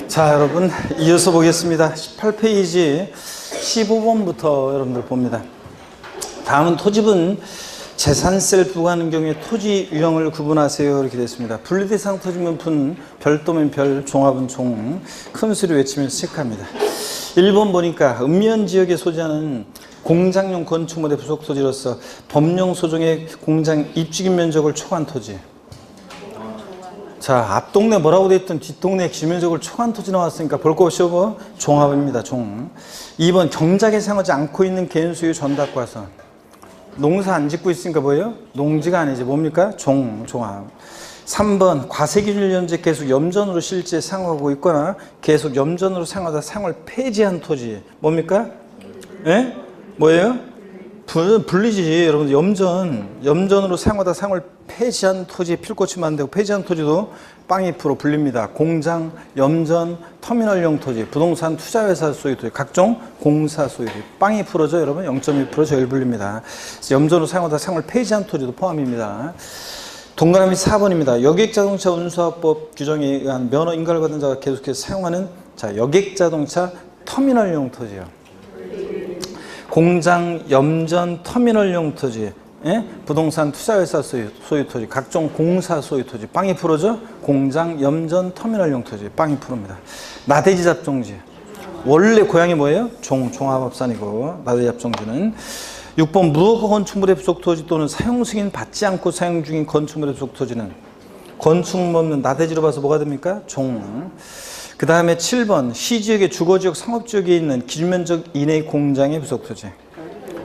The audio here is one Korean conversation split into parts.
자, 여러분 이어서 보겠습니다. 18페이지 15번부터 여러분들 봅니다. 다음은 토집은 재산세를 부과하는 경우에 토지 유형을 구분하세요 이렇게 됐습니다. 분리대상 토지면 분, 별도면 별, 종합은 종, 큰 소리 외치면서 체크합니다. 1번 보니까 읍면 지역에 소재하는 공장용 건축물의 부속 토지로서 법령 소정의 공장 입주인 면적을 초과한 토지. 자, 앞동네 뭐라고 돼 있던 뒷동네 기면적을 초과한 토지 나왔으니까 볼 거 없이 뭐 종합입니다. 종. 2번 경작에 상하지 않고 있는 개인 소유 전답과선. 농사 안 짓고 있으니까 뭐예요? 농지가 아니지. 뭡니까? 종합. 3번 과세기준 현재 계속 염전으로 실제 상호하고 있거나 계속 염전으로 상호하다 상호를 폐지한 토지. 뭡니까? 예? 뭐예요? 분리지. 여러분 염전으로 상호하다 상호를 폐지한 토지에 필꽃이 만들고 폐지한 토지도 빵잎으로 불립니다. 공장, 염전, 터미널용 토지, 부동산 투자회사 소유 토지, 각종 공사 소유 토지. 빵잎으로죠 여러분. 0.2% 저일 불립니다. 염전으로 상호하다 상호를 폐지한 토지도 포함입니다. 동그라미 4번입니다. 여객자동차 운수화법 규정에 의한 면허 인가를 받은 자가 계속해서 사용하는 여객자동차 터미널용 토지요. 공장, 염전, 터미널용 토지, 예? 부동산 투자회사 소유 토지, 각종 공사 소유 토지, 빵이 프로죠? 공장, 염전, 터미널용 토지, 빵이 프로입니다. 나대지 잡종지. 원래 고향이 뭐예요? 종합업산이고, 나대지 잡종지는 6번 무허가 건축물의 부속 토지 또는 사용 승인 받지 않고 사용 중인 건축물의 부속 토지는 건축물 없는 나대지로 봐서 뭐가 됩니까? 종. 그 다음에 7번 시지역의 주거지역 상업지역에 있는 기준면적 이내의 공장의 부속 토지.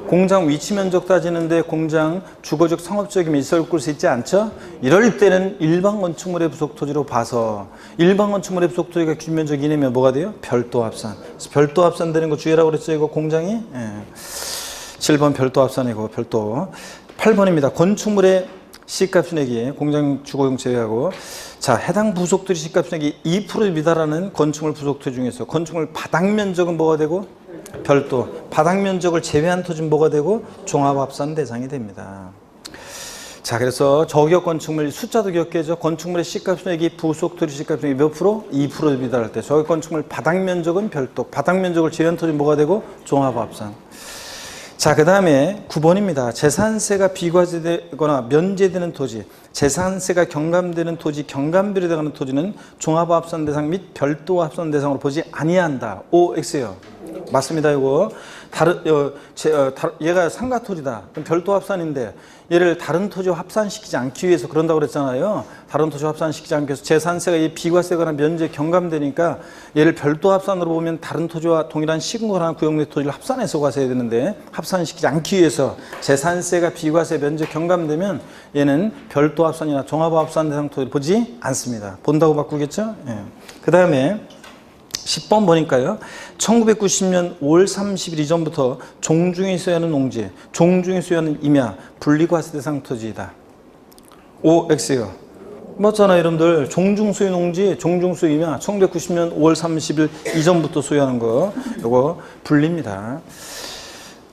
공장 위치 면적 따지는데 공장 주거지역 상업지역이면 있을 곳에 있지 않죠? 이럴 때는 일반 건축물의 부속 토지로 봐서 일반 건축물의 부속 토지가 기준면적 이내면 뭐가 돼요? 별도 합산. 별도 합산 되는 거 주의라고 그랬죠? 이거 공장이? 예. 7번 별도 합산이고 별도. 8번입니다. 건축물의 시값 순액이 공장 주거용 제외하고 자 해당 부속토지 시값 순액이 2% 미달하는 건축물 부속토지 중에서 건축물 바닥 면적은 뭐가 되고 별도 바닥 면적을 제외한 토지는 뭐가 되고 종합합산 대상이 됩니다. 자 그래서 저기역 건축물 숫자도 기억해야죠. 건축물의 시값 순액이 부속토지 시값 순액이 몇 프로? 2% 미달할 때 저기역 건축물 바닥 면적은 별도 바닥 면적을 제외한 토지는 뭐가 되고 종합합산. 자, 그 다음에 9번입니다. 재산세가 비과세되거나 면제되는 토지, 재산세가 경감되는 토지, 경감비로 들어가는 토지는 종합합산 대상 및 별도 합산 대상으로 보지 아니한다. OX요. 맞습니다. 이거 얘가 상가 토지다. 그럼 별도 합산인데 얘를 다른 토지와 합산시키지 않기 위해서 그런다고 그랬잖아요. 다른 토지와 합산시키지 않기 위해서 재산세가 비과세거나 면제 경감되니까 얘를 별도 합산으로 보면 다른 토지와 동일한 시군구나 구역 내 토지를 합산해서 과세해야 되는데 합산시키지 않기 위해서 재산세가 비과세 면제 경감되면 얘는 별도 합산이나 종합합산 대상 토지를 보지 않습니다. 본다고 바꾸겠죠? 예. 그 다음에 10번 보니까요. 1990년 5월 30일 이전부터 종중이 소유하는 농지, 종중이 소유하는 임야, 분리과세 대상 토지이다. OX요. 맞잖아요, 여러분들. 종중 소유 농지, 종중 소유 임야, 1990년 5월 30일 이전부터 소유하는 거, 요거 분리입니다.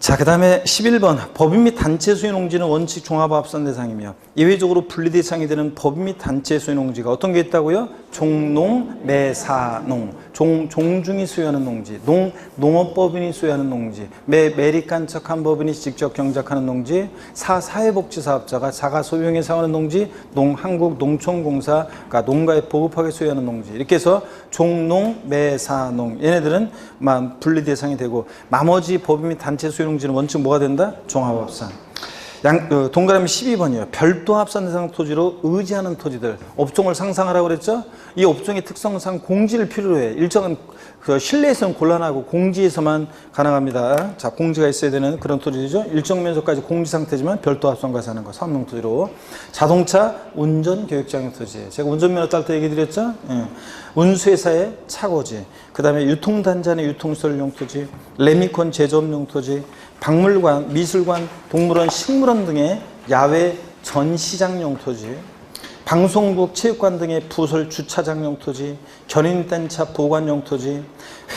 자, 그 다음에 11번 법인 및 단체 소유 농지는 원칙 종합합산 대상이며 예외적으로 분리 대상이 되는 법인 및 단체 소유 농지가 어떤 게 있다고요? 종농, 매사농, 종중이 소유하는 농지, 농업법인이 소유하는 농지, 매립간척한 법인이 직접 경작하는 농지, 사회복지사업자가 자가 소유형에 사용하는 농지, 한국농촌공사가 농가에 보급하게 소유하는 농지 이렇게 해서 종농, 매사농 얘네들은 분리 대상이 되고 나머지 법인 및 단체 소유 농지는 원칙 뭐가 된다? 종합합산. 동그라미 12번이에요. 별도 합산 대상 토지로 의지하는 토지들. 업종을 상상하라고 그랬죠? 이 업종의 특성상 공지를 필요로 해. 일정한 실내에서는 곤란하고 공지에서만 가능합니다. 자, 공지가 있어야 되는 그런 토지죠. 일정 면적까지 공지 상태지만 별도 합산 과세하는 거. 사업용 토지로. 자동차 운전 교육장용 토지. 제가 운전면허 딸 때 얘기 드렸죠? 예. 운수회사의 차고지. 그 다음에 유통단지 유통시설용 토지. 레미콘 제조업용 토지. 박물관, 미술관, 동물원, 식물원 등의 야외 전시장용 토지, 방송국, 체육관 등의 부설 주차장용 토지, 견인단차 보관용 토지,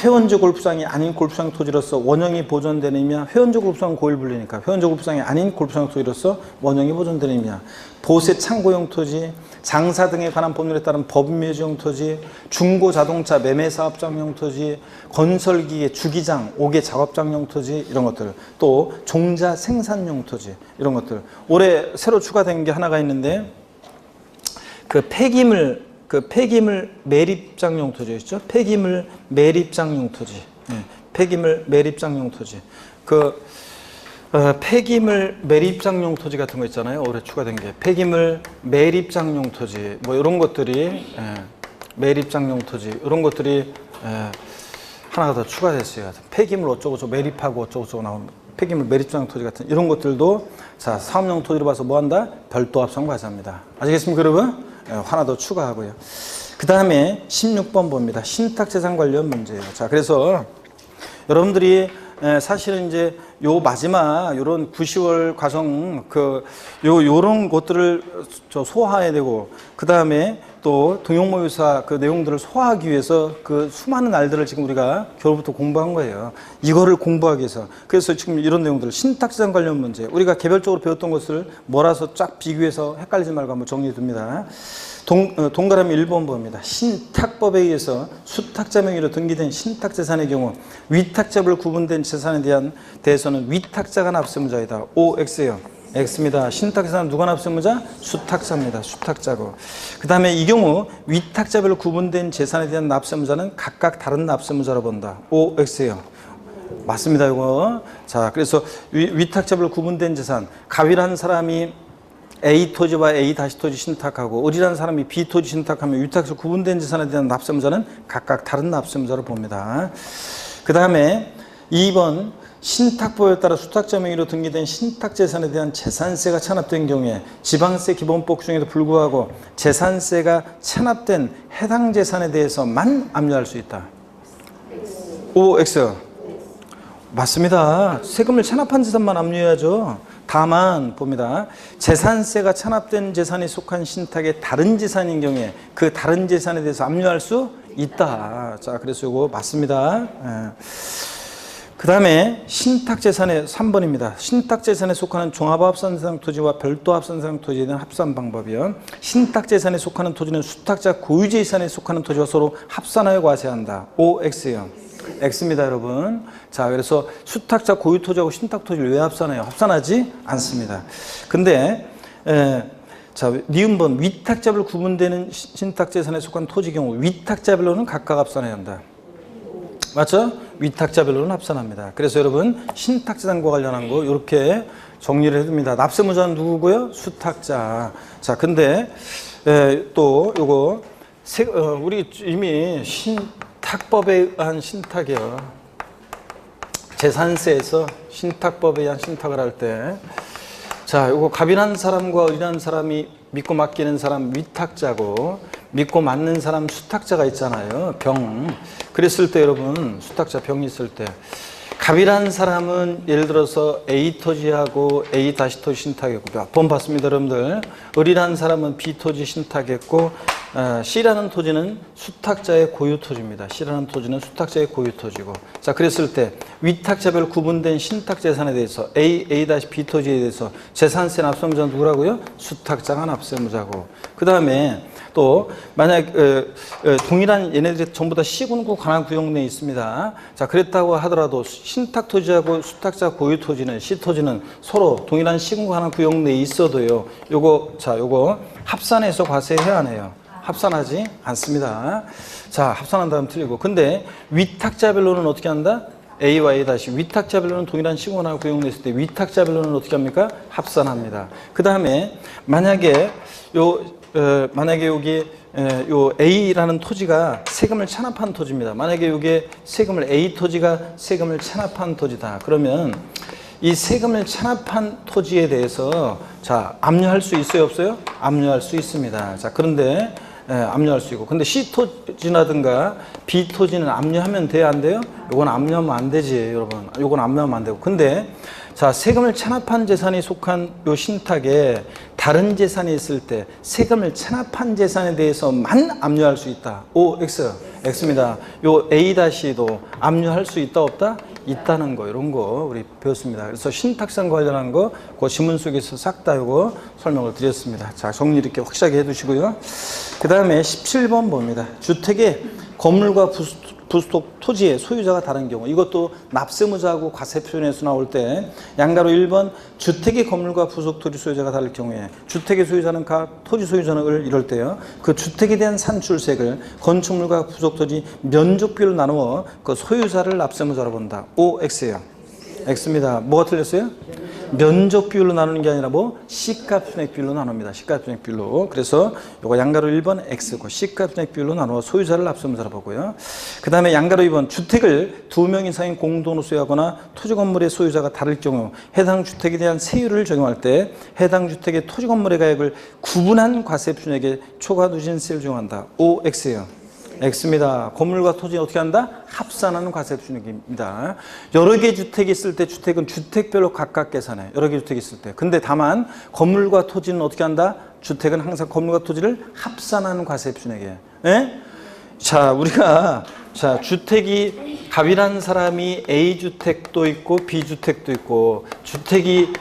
회원제 골프장이 아닌 골프장 토지로서 원형이 보존되는 의미야. 회원제 골프장은 고일 분리니까 회원제 골프장이 아닌 골프장 토지로서 원형이 보존되는 의미야. 보세 창고용 토지, 장사 등에 관한 법률에 따른 법인묘지용 토지, 중고 자동차 매매 사업장용 토지, 건설기계 주기장, 옥외 작업장용 토지 이런 것들, 또 종자 생산용 토지 이런 것들. 올해 새로 추가된 게 하나가 있는데 그 폐기물 매립장용 토지였죠. 폐기물 매립장용 토지. 폐기물 매립장용 토지. 폐기물 매립장용 토지 같은 거 있잖아요. 올해 추가된 게 폐기물 매립장용 토지 뭐 이런 것들이 매립장용 토지 이런 것들이 하나가 더 추가됐어요. 폐기물 어쩌고저쩌고 매립하고 어쩌고저쩌고 나오는 폐기물 매립장용 토지 같은 이런 것들도 자 사업용 토지로 봐서 뭐한다? 별도 합성 과세합니다. 아시겠습니까 여러분? 하나 더 추가하고요. 그 다음에 16번 봅니다. 신탁재산 관련 문제예요. 자 그래서 여러분들이 사실은 이제 요 마지막 요런 9, 10월 과정 요런 것들을 소화해야 되고 그 다음에 또 등용모의사 그 내용들을 소화하기 위해서 그 수많은 날들을 지금 우리가 겨울부터 공부한 거예요. 이거를 공부하기 위해서. 그래서 지금 이런 내용들 신탁재산 관련 문제 우리가 개별적으로 배웠던 것을 몰아서 쫙 비교해서 헷갈리지 말고 한번 정리해 둡니다. 동그라미 1번 봅니다. 신탁법에 의해서 수탁자 명의로 등기된 신탁재산의 경우 위탁자별 구분된 재산에 대해서는 위탁자가 납세무자이다. OX예요. X입니다. 신탁재산은 누가 납세무자? 수탁자입니다. 수탁자고. 그 다음에 이 경우 위탁자별 구분된 재산에 대한 납세무자는 각각 다른 납세무자로 본다. OX예요. 맞습니다. 이거. 자, 그래서 위탁자별 구분된 재산. 갑이라는 사람이 A 토지와 A 다시 토지 신탁하고 을이라는 사람이 B 토지 신탁하면 위탁에서 구분된 재산에 대한 납세무자는 각각 다른 납세무자로 봅니다. 그 다음에 2번 신탁법에 따라 수탁자 명의로 등기된 신탁재산에 대한 재산세가 찬압된 경우에 지방세 기본법 규정에도 불구하고 재산세가 찬압된 해당 재산에 대해서만 압류할 수 있다. OX 맞습니다. 세금을 찬압한 재산만 압류해야죠. 다만 봅니다. 재산세가 찬압된 재산이 속한 신탁의 다른 재산인 경우에 그 다른 재산에 대해서 압류할 수 있다. 자, 그래서 이거 맞습니다. 그 다음에 신탁재산의 3번입니다. 신탁재산에 속하는 종합합산상 토지와 별도합산상 토지에 대한 합산 방법이요. 신탁재산에 속하는 토지는 수탁자 고유재산에 속하는 토지와 서로 합산하여 과세한다. OX요. X입니다, 여러분. 자, 그래서 수탁자 고유 토지하고 신탁 토지를 왜 합산해요? 합산하지 않습니다. 근데 자, 니은번 위탁자별 구분되는 신탁재산에 속한 토지 경우 위탁자별로는 각각 합산해야 한다. 맞죠? 위탁자별로는 합산합니다. 그래서 여러분 신탁재산과 관련한 거 이렇게 정리를 해둡니다. 납세무자는 누구고요? 수탁자. 자, 근데 또 요거 우리 이미 신탁법에 의한 신탁이요. 재산세에서 신탁법에 의한 신탁을 할 때 자, 요거 갑이라는 사람과 을이라는 사람이 믿고 맡기는 사람 위탁자고 믿고 맡는 사람 수탁자가 있잖아요. 병. 그랬을 때 여러분 수탁자 병이 있을 때 갑이라는 사람은 예를 들어서 A 토지하고 A 다시 토지 신탁했고 몇 번 봤습니다, 여러분들. 을이라는 사람은 B 토지 신탁했고 C라는 토지는 수탁자의 고유 토지입니다. C라는 토지는 수탁자의 고유 토지고. 자, 그랬을 때 위탁자별 구분된 신탁 재산에 대해서 A 다시 B 토지에 대해서 재산세 납세무자는 누구라고요? 수탁자가 납세무자고. 그 다음에 또 만약 동일한 얘네들이 전부 다 C군구 관할구역 내에 있습니다. 자, 그랬다고 하더라도 신탁 토지하고 수탁자 고유 토지는 C 토지는 서로 동일한 C군구 관할구역 내에 있어도요. 요거 합산해서 과세해야 하네요. 합산하지 않습니다. 자, 합산한다면 틀리고. 근데 위탁자별로는 어떻게 한다? A와 A 다시 위탁자별로는 동일한 시공하나 구역 냈을 때 위탁자별로는 어떻게 합니까? 합산합니다. 그 다음에 만약에 여기 요 A라는 토지가 세금을 찬압한 토지입니다. 만약에 이게 세금을 A 토지가 세금을 찬압한 토지다. 그러면 이 세금을 찬압한 토지에 대해서 자, 압류할 수 있어요, 없어요? 압류할 수 있습니다. 자, 그런데 압류할 수 있고. 근데 C 토지라든가 B 토지는 압류하면 돼요, 안 돼요? 요건 압류하면 안 되지, 여러분. 요건 압류하면 안 되고. 근데 자, 세금을 체납한 재산이 속한 요 신탁에 다른 재산이 있을 때 세금을 체납한 재산에 대해서만 압류할 수 있다. O, X. X입니다. 요 A-도 압류할 수 있다, 없다? 있다는 거, 이런 거 우리 배웠습니다. 그래서 신탁상 관련한 거, 그 지문 속에서 싹 다 요거 설명을 드렸습니다. 자, 정리 이렇게 확실하게 해두시고요. 그 다음에 17번 봅니다. 주택의 건물과 부속 토지의 소유자가 다른 경우, 이것도 납세무자하고 과세표준에서 나올 때 양가로 1번 주택의 건물과 부속 토지 소유자가 다를 경우에 주택의 소유자는 가, 토지 소유자는 을, 이럴 때요. 그 주택에 대한 산출세를 건축물과 부속 토지 면적비로 나누어 그 소유자를 납세무자로 본다. O, X예요. X입니다. 뭐가 틀렸어요? 면적 비율로 나누는 게 아니라 뭐 C값 순액 비율로 나눕니다. C값 순액 비율로. 그래서 요거 양가로 1번 X고 C값 순액 비율로 나누어 소유자를 납세무자로 보고요. 그 다음에 양가로 2번 주택을 2명 이상인 공동으로 소유하거나 토지 건물의 소유자가 다를 경우 해당 주택에 대한 세율을 적용할 때 해당 주택의 토지 건물의 가액을 구분한 과세표준액에 초과 누진세를 적용한다. O, X예요. X입니다. 건물과 토지 어떻게 한다? 합산하는 과세표준액입니다. 여러 개 주택이 있을 때 주택은 주택별로 각각 계산해. 여러 개 주택이 있을 때. 근데 다만 건물과 토지는 어떻게 한다? 주택은 항상 건물과 토지를 합산하는 과세표준액이에요. 예? 자, 우리가 자, 주택이 갑이라는 사람이 A주택도 있고 B주택도 있고 주택이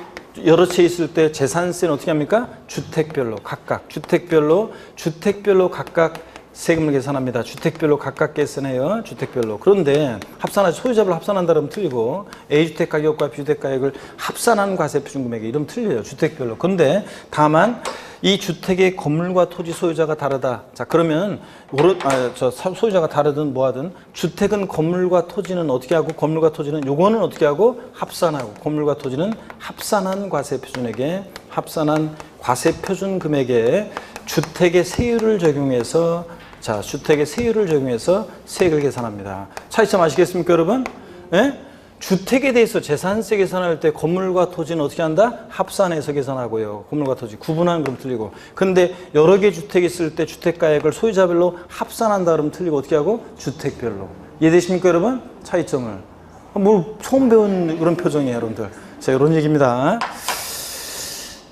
여러 채 있을 때 재산세는 어떻게 합니까? 주택별로 각각 주택별로 각각 세금을 계산합니다. 주택별로 각각 계산해요. 주택별로. 그런데 합산하지 소유자별 합산한다 그러면 틀리고 A주택 가격과 B주택 가격을 합산한 과세표준 금액이 이러면 틀려요. 주택별로. 그런데 다만 이 주택의 건물과 토지 소유자가 다르다. 자, 그러면 소유자가 다르든 뭐하든 주택은 건물과 토지는 어떻게 하고 건물과 토지는 요거는 어떻게 하고 합산하고 건물과 토지는 합산한 과세표준액에 합산한 과세표준 금액에 주택의 세율을 적용해서 자, 주택의 세율을 적용해서 세액을 계산합니다. 차이점 아시겠습니까, 여러분? 예? 주택에 대해서 재산세 계산할 때 건물과 토지는 어떻게 한다? 합산해서 계산하고요. 건물과 토지 구분하는 그럼 틀리고. 근데 여러 개 주택이 있을 때 주택가액을 소유자별로 합산한다 그러면 틀리고 어떻게 하고? 주택별로. 이해되십니까, 여러분? 차이점을. 뭘 처음 배운 그런 표정이에요, 여러분들. 자, 이런 얘기입니다.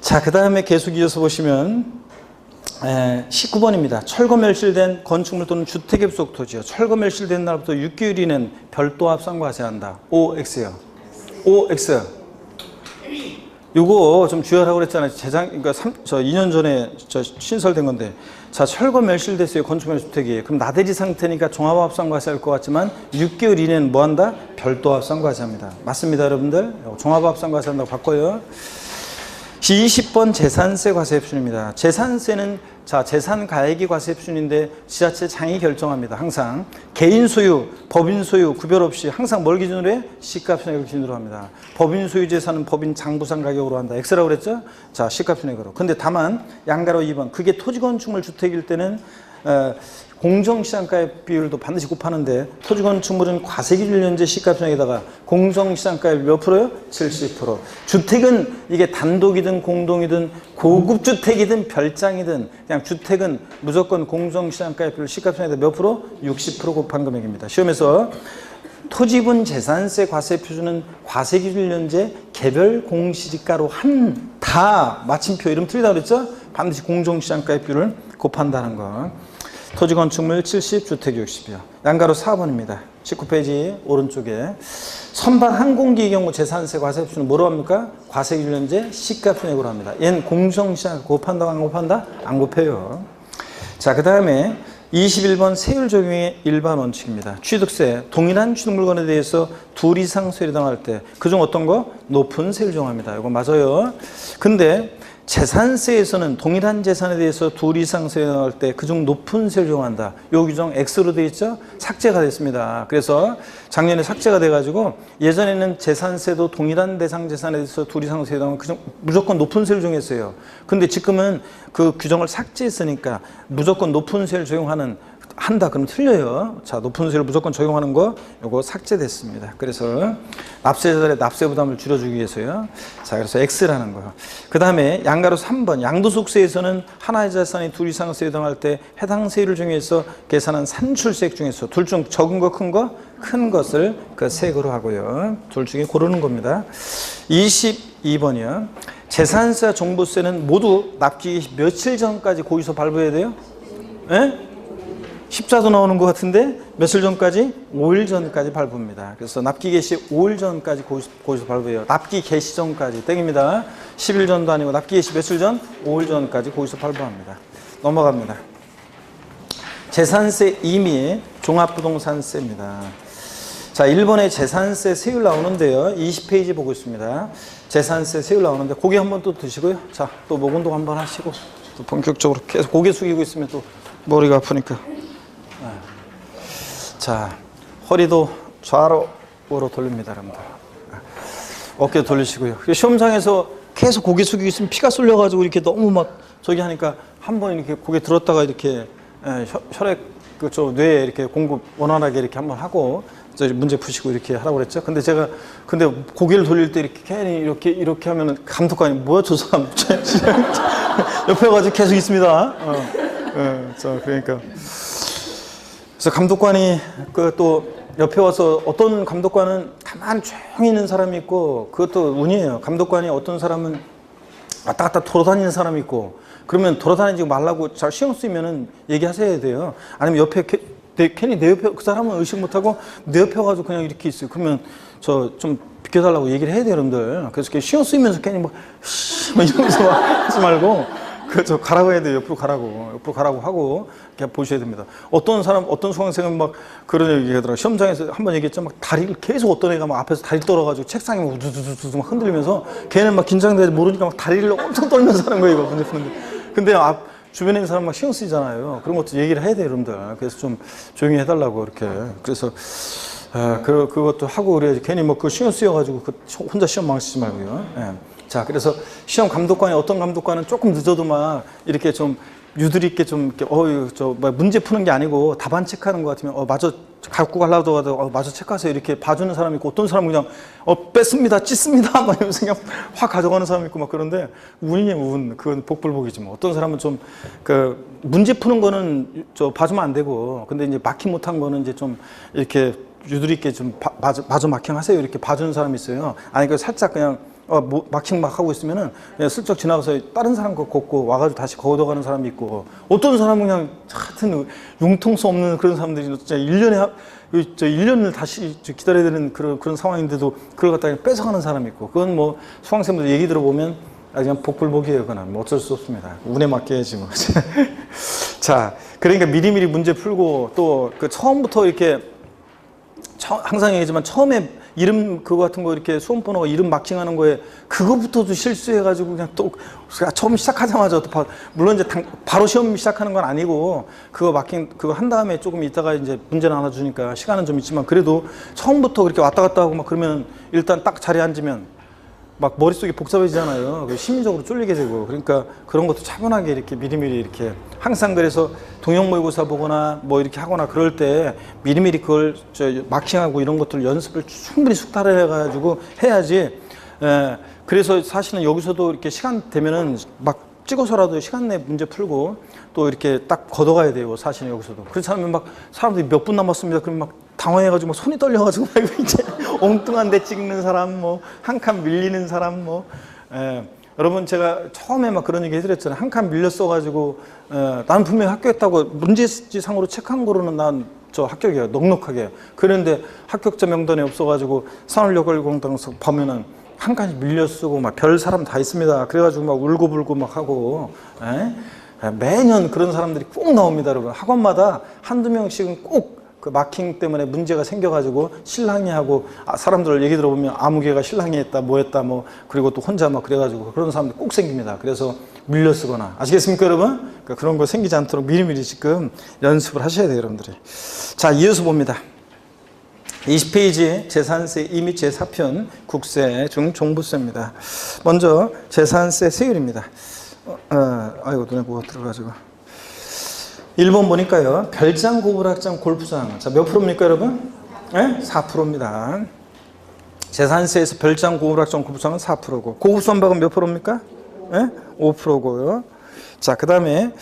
자, 그 다음에 계속 이어서 보시면 19번입니다. 철거 멸실된 건축물 또는 주택의 부속 토지요. 철거 멸실된 날부터 6개월 이내는 별도 합산과세한다. O, X요. O, X. 요거 좀 주의하라고 그랬잖아요. 그러니까 2년 전에 신설된 건데. 자, 철거 멸실됐어요. 건축물 주택이. 그럼 나대지 상태니까 종합합산과세할 것 같지만 6개월 이내는 뭐 한다? 별도 합산과세합니다. 맞습니다, 여러분들? 종합합산과세한다고 바꿔요. 20번 재산세 과세표준입니다. 재산세는 자, 재산 가액이 과세표준인데 지자체 장이 결정합니다. 항상 개인 소유, 법인 소유 구별 없이 항상 뭘 기준으로 해? 시가 편액을 기준으로 합니다. 법인 소유 재산은 법인 장부상 가격으로 한다. X라고 그랬죠? 자, 시가 편액으로. 근데 다만 양가로 2번 그게 토지 건축물 주택일 때는 공정시장가액 비율도 반드시 곱하는데 토지건축물은 과세기준 현재 시가편액에다가 공정시장가액 몇 프로요? 70%. 주택은 이게 단독이든 공동이든 고급주택이든 별장이든 그냥 주택은 무조건 공정시장가액 비율 시가편액에다 몇 프로? 60% 곱한 금액입니다. 시험에서 토지분 재산세 과세표준은 과세기준 현재 개별 공시지가로 한다. 마침표 이름 틀리다고 그랬죠? 반드시 공정시장가액 비율을 곱한다는 거. 토지 건축물 70, 주택 60이요. 양가로 4번입니다. 19페이지 오른쪽에 선박 항공기의 경우 재산세 과세표준은 뭐로 합니까? 과세기준 현재 시가편액으로 합니다. 얘는 공정시장 곱한다 안 곱한다? 안 곱해요. 자, 그 다음에 21번 세율 적용의 일반 원칙입니다. 취득세, 동일한 취득물건에 대해서 둘 이상 세율이 당할 때 그중 어떤 거? 높은 세율 적용합니다. 이거 맞아요. 근데 재산세에서는 동일한 재산에 대해서 둘 이상 세율이 나올 때 그중 높은 세율을 적용한다. 요 규정 X로 되어 있죠? 삭제가 됐습니다. 그래서 작년에 삭제가 돼가지고 예전에는 재산세도 동일한 대상 재산에 대해서 둘 이상 세율이 나오면 그중 무조건 높은 세율을 적용했어요. 근데 지금은 그 규정을 삭제했으니까 무조건 높은 세율을 적용하는 한다 그러면 틀려요. 자, 높은 세율 무조건 적용하는 거 요거 삭제됐습니다. 그래서 납세자들의 납세 부담을 줄여주기 위해서요. 자, 그래서 X라는 거요. 그 다음에 양가로 3번 양도소득세에서는 하나의 자산이 둘 이상 세율당할 때 해당 세율을 정해서 계산한 산출세액 중에서 둘 중 적은 거 큰 거? 큰 것을 그 세액으로 하고요. 둘 중에 고르는 겁니다. 22번이요. 재산세와 종부세는 모두 납기 며칠 전까지 고의서 발부해야 돼요? 예? 십자도 나오는 것 같은데 며칠 전까지? 5일 전까지 발부입니다. 그래서 납기 개시 5일 전까지 고의서 발부해요. 납기 개시 전까지 땡입니다. 10일 전도 아니고 납기 개시 며칠 전? 5일 전까지 고의서 발부합니다. 넘어갑니다. 재산세 임의 종합부동산세입니다. 자, 1번에 재산세 세율 나오는데요. 20페이지 보고 있습니다. 재산세 세율 나오는데 고개 한번 또 드시고요. 자, 또 목 운동 한번 하시고 또 본격적으로 계속 고개 숙이고 있으면 또 머리가 아프니까. 자, 허리도 좌우로 돌립니다, 여러분들. 어깨 돌리시고요. 시험장에서 계속 고개 숙이고 있으면 피가 쏠려가지고 이렇게 너무 막 저기 하니까 한번 이렇게 고개 들었다가 이렇게 혈액 그저 뇌에 이렇게 공급 원활하게 이렇게 한번 하고 문제 푸시고 이렇게 하라고 그랬죠. 근데 고개를 돌릴 때 이렇게 괜히 이렇게 하면은 감독관이 뭐야 저 사람 옆에 가지고 계속 있습니다. 그러니까. 그래서 감독관이 또 옆에 와서 어떤 감독관은 가만히 조용히 있는 사람이 있고 그것도 운이에요. 감독관이 어떤 사람은 왔다 갔다 돌아다니는 사람이 있고 그러면 돌아다니지 말라고 잘 신경 쓰이면은 얘기하셔야 돼요. 아니면 옆에 괜히 내 옆에 그 사람은 의식 못하고 내 옆에 가지고 그냥 이렇게 있어요. 그러면 저 좀 비켜달라고 얘기를 해야 돼요, 여러분들. 그래서 신경 쓰이면서 괜히 막 이러면서 하지 말고 저 가라고 해야 돼요. 옆으로 가라고 하고 이렇게 보셔야 됩니다. 어떤 수강생은 막 그런 얘기 하더라고요. 시험장에서 한번 얘기했죠. 막 다리를 계속 어떤 애가 막 앞에서 다리 떨어가지고 책상에 막 우두두두두 막 흔들리면서 걔는 막 긴장돼서 모르니까 막 다리를 엄청 떨면서 하는 거예요. 근데 주변에 있는 사람 막 신경 쓰이잖아요. 그런 것도 얘기를 해야 돼요, 여러분들. 그래서 좀 조용히 해달라고 이렇게. 그래서 그것도 하고 그래야지. 괜히 뭐 그 신경 쓰여가지고 혼자 시험 망치지 말고요. 예. 자, 그래서 시험 감독관이 어떤 감독관은 조금 늦어도 막 이렇게 좀 유두리 있게 좀 이렇게 문제 푸는 게 아니고 답안 체크하는 것 같으면 마저 갖고 가려고 하다가 마저 체크하세요 이렇게 봐주는 사람이 있고 어떤 사람은 그냥 뺐습니다 찢습니다 막 이러면서 그냥 확 가져가는 사람이 있고 막 그런데 운이에요 운. 그건 복불복이지 뭐. 어떤 사람은 좀 문제 푸는 거는 봐주면 안 되고 근데 이제 마킹 못한 거는 이제 좀 이렇게 유두리 있게 좀 마저 마킹 하세요 이렇게 봐주는 사람이 있어요. 아니 그 살짝 그냥 마킹 막 하고 있으면은 그냥 슬쩍 지나가서 다른 사람 거 걷고 와가지고 다시 걷어가는 사람이 있고 어떤 사람은 그냥 하여튼 융통성 없는 그런 사람들이 진짜 1년을 다시 기다려야 되는 그런 상황인데도 그걸 갖다가 뺏어가는 사람이 있고 그건 뭐 수강생들 얘기 들어보면 그냥 복불복이에요. 그건 뭐 어쩔 수 없습니다. 운에 맡겨야지 뭐. 자, 그러니까 미리미리 문제 풀고 또 그 처음부터 이렇게 항상 얘기하지만 처음에 이름 그거 같은 거 이렇게 수험번호가 이름 마킹하는 거에 그거부터도 실수해가지고 그냥 또 처음 시작하자마자 또 물론 이제 바로 시험 시작하는 건 아니고 그거 마킹 그거 한 다음에 조금 있다가 이제 문제 나눠주니까 시간은 좀 있지만 그래도 처음부터 그렇게 왔다 갔다 하고 막 그러면 일단 딱 자리에 앉으면 막 머릿속이 복잡해지잖아요. 심리적으로 쫄리게 되고 그러니까 그런 것도 차분하게 이렇게 미리미리 이렇게 항상 그래서 동형 모의고사 보거나 뭐 이렇게 하거나 그럴 때 미리미리 그걸 마킹하고 이런 것들 연습을 충분히 숙달해 가지고 해야지. 그래서 사실은 여기서도 이렇게 시간 되면은 막 찍어서라도 시간 내에 문제 풀고 또 이렇게 딱 걷어가야 돼요. 사실은 여기서도. 그렇지 않으면 막 사람들이 몇 분 남았습니다. 그러면 막 당황해가지고 막 손이 떨려가지고 막 이제 엉뚱한 데 찍는 사람 뭐 한 칸 밀리는 사람 뭐 여러분 제가 처음에 막 그런 얘기 해드렸잖아요. 한 칸 밀렸어가지고 나는 분명히 합격했다고 문제지상으로 체크한 거로는 난 저 합격이에요. 넉넉하게. 그런데 합격자 명단에 없어가지고 산울여걸공단에서 보면은 한 칸씩 밀려 쓰고 막 별 사람 다 있습니다. 그래가지고 막 울고불고 막 하고 매년 그런 사람들이 꼭 나옵니다, 여러분. 학원마다 한두 명씩은 꼭 그 마킹 때문에 문제가 생겨가지고 실랑이 하고 사람들 얘기 들어보면 아무개가 실랑이 했다, 뭐 했다, 뭐 그리고 또 혼자 막 그래가지고 그런 사람들 꼭 생깁니다. 그래서 밀려 쓰거나 아시겠습니까, 여러분? 그러니까 그런 거 생기지 않도록 미리미리 지금 연습을 하셔야 돼요, 여러분들이. 자, 이어서 봅니다. 20페이지 재산세 이미 제4편 국세 중 종부세입니다. 먼저 재산세 세율입니다. 아이고 눈에 뭐가 들어가지고 1번 보니까요. 별장, 고불악장, 골프장. 자, 몇 프로입니까, 여러분? 네? 4%입니다. 재산세에서 별장, 고불악장, 골프장은 4%고, 고급 선박은 몇 프로입니까? 네? 5%고요. 자, 그 다음에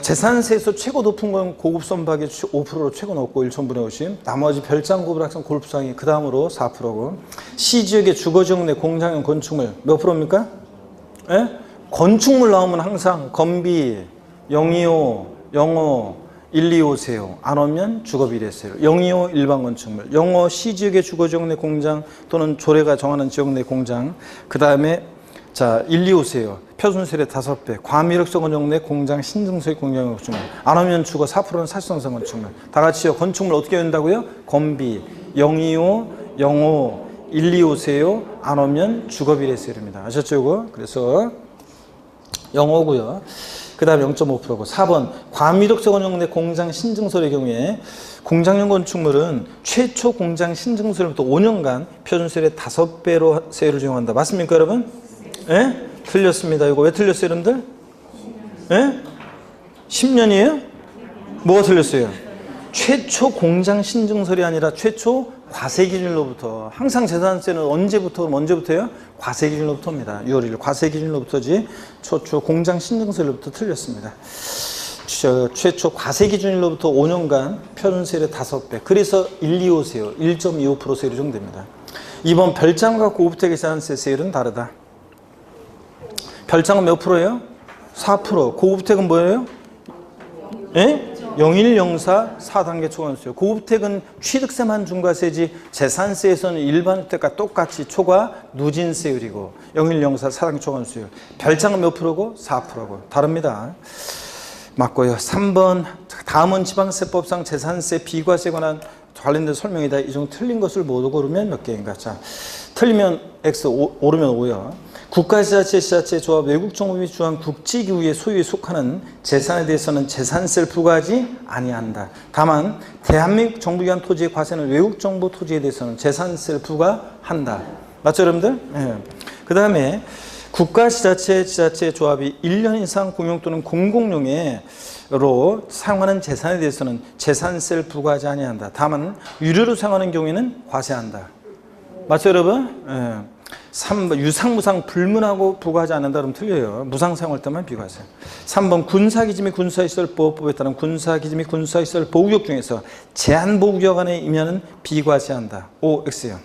재산세에서 최고 높은 건 고급 선박이 5%로 최고 높고 1,000분의 50. 나머지 별장, 고불악장, 골프장이 그 다음으로 4%고, 시지역의 주거지역 내 공장형 건축물 몇 프로입니까? 예? 건축물 나오면 항상 건비, 영이호, 영호, 1, 2, 5세요. 안 오면 주거비례세요. 영이호 일반 건축물, 영호 시지역의 주거지역 내 공장 또는 조례가 정하는 지역 내 공장. 그 다음에 자 1, 2, 5세요. 표준세율의 5배. 과밀역소 건축 내 공장 신증소의 공장 건축물. 안 오면 주거 4%는 사실상선 건축물. 다 같이요. 건축물 어떻게 된다고요? 건비, 영이호, 영호, 1, 2, 5세요. 안 오면 주거비례세율입니다. 아셨죠, 이거? 그래서 영호고요. 그 다음에 0.5%고 4번 과밀역소 건축 내 공장 신증설의 경우에 공장용 건축물은 최초 공장 신증설부터 5년간 표준세율의 5배로 세율을 적용한다. 맞습니까, 여러분? 예? 틀렸습니다. 이거 왜 틀렸어요, 여러분들? 예? 10년이에요? 뭐가 틀렸어요? 최초 공장 신증설이 아니라 최초 과세기준일로부터. 항상 재산세는 언제부터예요? 과세기준일로부터입니다. 6월 1일 과세기준일로부터지 최초 공장 신증설로부터 틀렸습니다. 최초 과세기준일로부터 5년간 표준세율의 5배. 그래서 1, 2, 5세요. 1.25% 세율이 적용됩니다. 이번 별장과 고급택의 재산세 세율은 다르다. 별장은 몇 프로예요? 4%. 고급택은 뭐예요? 예? 0104 4단계 초과세요. 고급택은 취득세만 중과세지 재산세에서는 일반 주택과 똑같이 초과 누진세율이고 0104 4단계 초과세율. 별장은 몇 프로고? 4%고. 다릅니다. 맞고요. 3번 다음은 지방세법상 재산세 비과세에 관한 관련된 설명이다. 이 중 틀린 것을 모두 고르면 몇 개인가? 자, 틀리면 X, 오르면 O요. 국가지자체, 지자체, 조합, 외국정부이 주한 국지기후의 소유에 속하는 재산에 대해서는 재산세를 부과하지 아니한다. 다만 대한민국 정부기관 토지의 과세는 외국정부 토지에 대해서는 재산세를 부과한다. 맞죠, 여러분들? 네. 그 다음에 국가지자체, 지자체, 조합이 1년 이상 공용 또는 공공용으로 사용하는 재산에 대해서는 재산세를 부과하지 아니한다. 다만 유료로 사용하는 경우에는 과세한다. 맞죠, 여러분? 네. 3번 유상, 무상, 불문하고 부과하지 않는다 그러면 틀려요. 무상 사용할 때만 비과세. 3번 군사기지 및 군사시설보호법에 따른 군사기지 및 군사시설 보호구역 중에서 제한보호구역 안에 임하는 비과세한다. O, X요.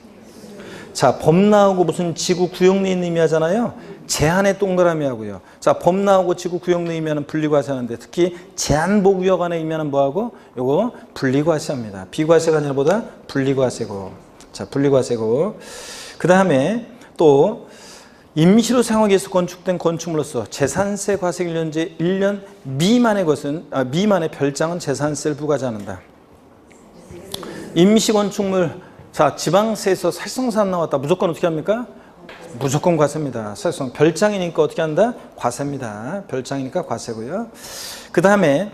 자, 법 나오고 무슨 지구 구역 내에 의미하잖아요. 제한의 동그라미 하고요. 자, 법 나오고 지구 구역 내에 의미하는 분리과세하는데 특히 제한보호구역 안에 의미하는 뭐하고? 요거 분리과세합니다. 비과세가 아니라 보다 분리과세고. 자, 분리과세고. 그 다음에 또 임시로 사용하기 위해서 건축된 건축물로서 재산세 과세 1년제 1년 미만의 것은 미만의 별장은 재산세를 부과하지 않는다. 임시 건축물 자 지방세에서 살성산 나왔다. 무조건 어떻게 합니까? 무조건 과세입니다. 살성 별장이니까 어떻게 한다? 과세입니다. 별장이니까 과세고요. 그 다음에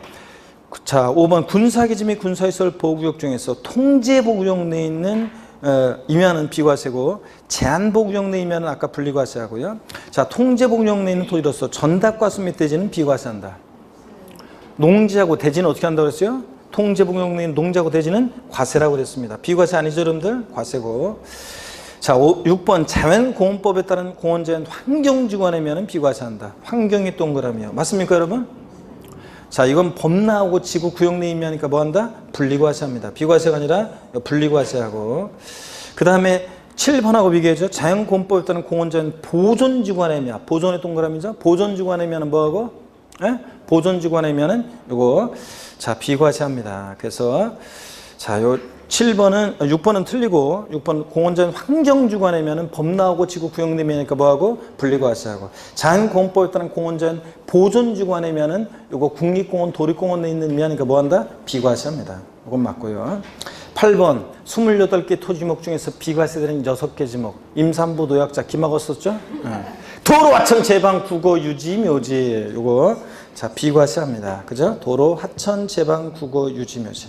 자 5번 군사기지 및 군사시설 보호구역 중에서 통제보호구역 내에 있는 임야는 비과세고 제한보호구역 내 임야는 아까 분리과세하고요. 자 통제보호구역 내 있는 토지로서 전답과수 및 대지는 비과세한다. 농지하고 대지는 어떻게 한다고 그랬어요? 통제보호구역 내 있는 농지하고 대지는 과세라고 그랬습니다. 비과세 아니죠, 여러분들? 과세고. 자 6번 자연공원법에 따른 공원자연 환경지구안의 임야는 비과세한다. 환경이 동그라미요. 맞습니까, 여러분? 자, 이건 법 나오고 지구 구역 내 임야니까 뭐 한다? 분리과세합니다. 비과세가 아니라 분리과세하고. 그 다음에 7번하고 비교해줘. 자연공원법에 따른 공원자연 보존지구안의 임야. 보존의 동그라미죠? 보존지구안의 임야는 뭐하고? 예? 보존지구안의 임야는 요거. 자, 비과세합니다. 그래서 자, 요 7번은 6번은 틀리고 6번 공원자연 환경주관에 면은 법 나오고 지구 구역 내면이니까 뭐하고 분리과세하고 자연공원법에 따른 공원자연 보존주관에 면은 요거 국립공원 도립공원 내 있는 면이니까 뭐한다? 비과세합니다. 이건 맞고요. 8번 28개 토지목 중에서 비과세되는 6개 지목 임산부 노약자 기막어 썼죠? 도로 하천 제방 국어 유지 묘지 요거 자, 비과세합니다. 그죠? 도로, 하천, 제방, 국어, 유지, 묘지.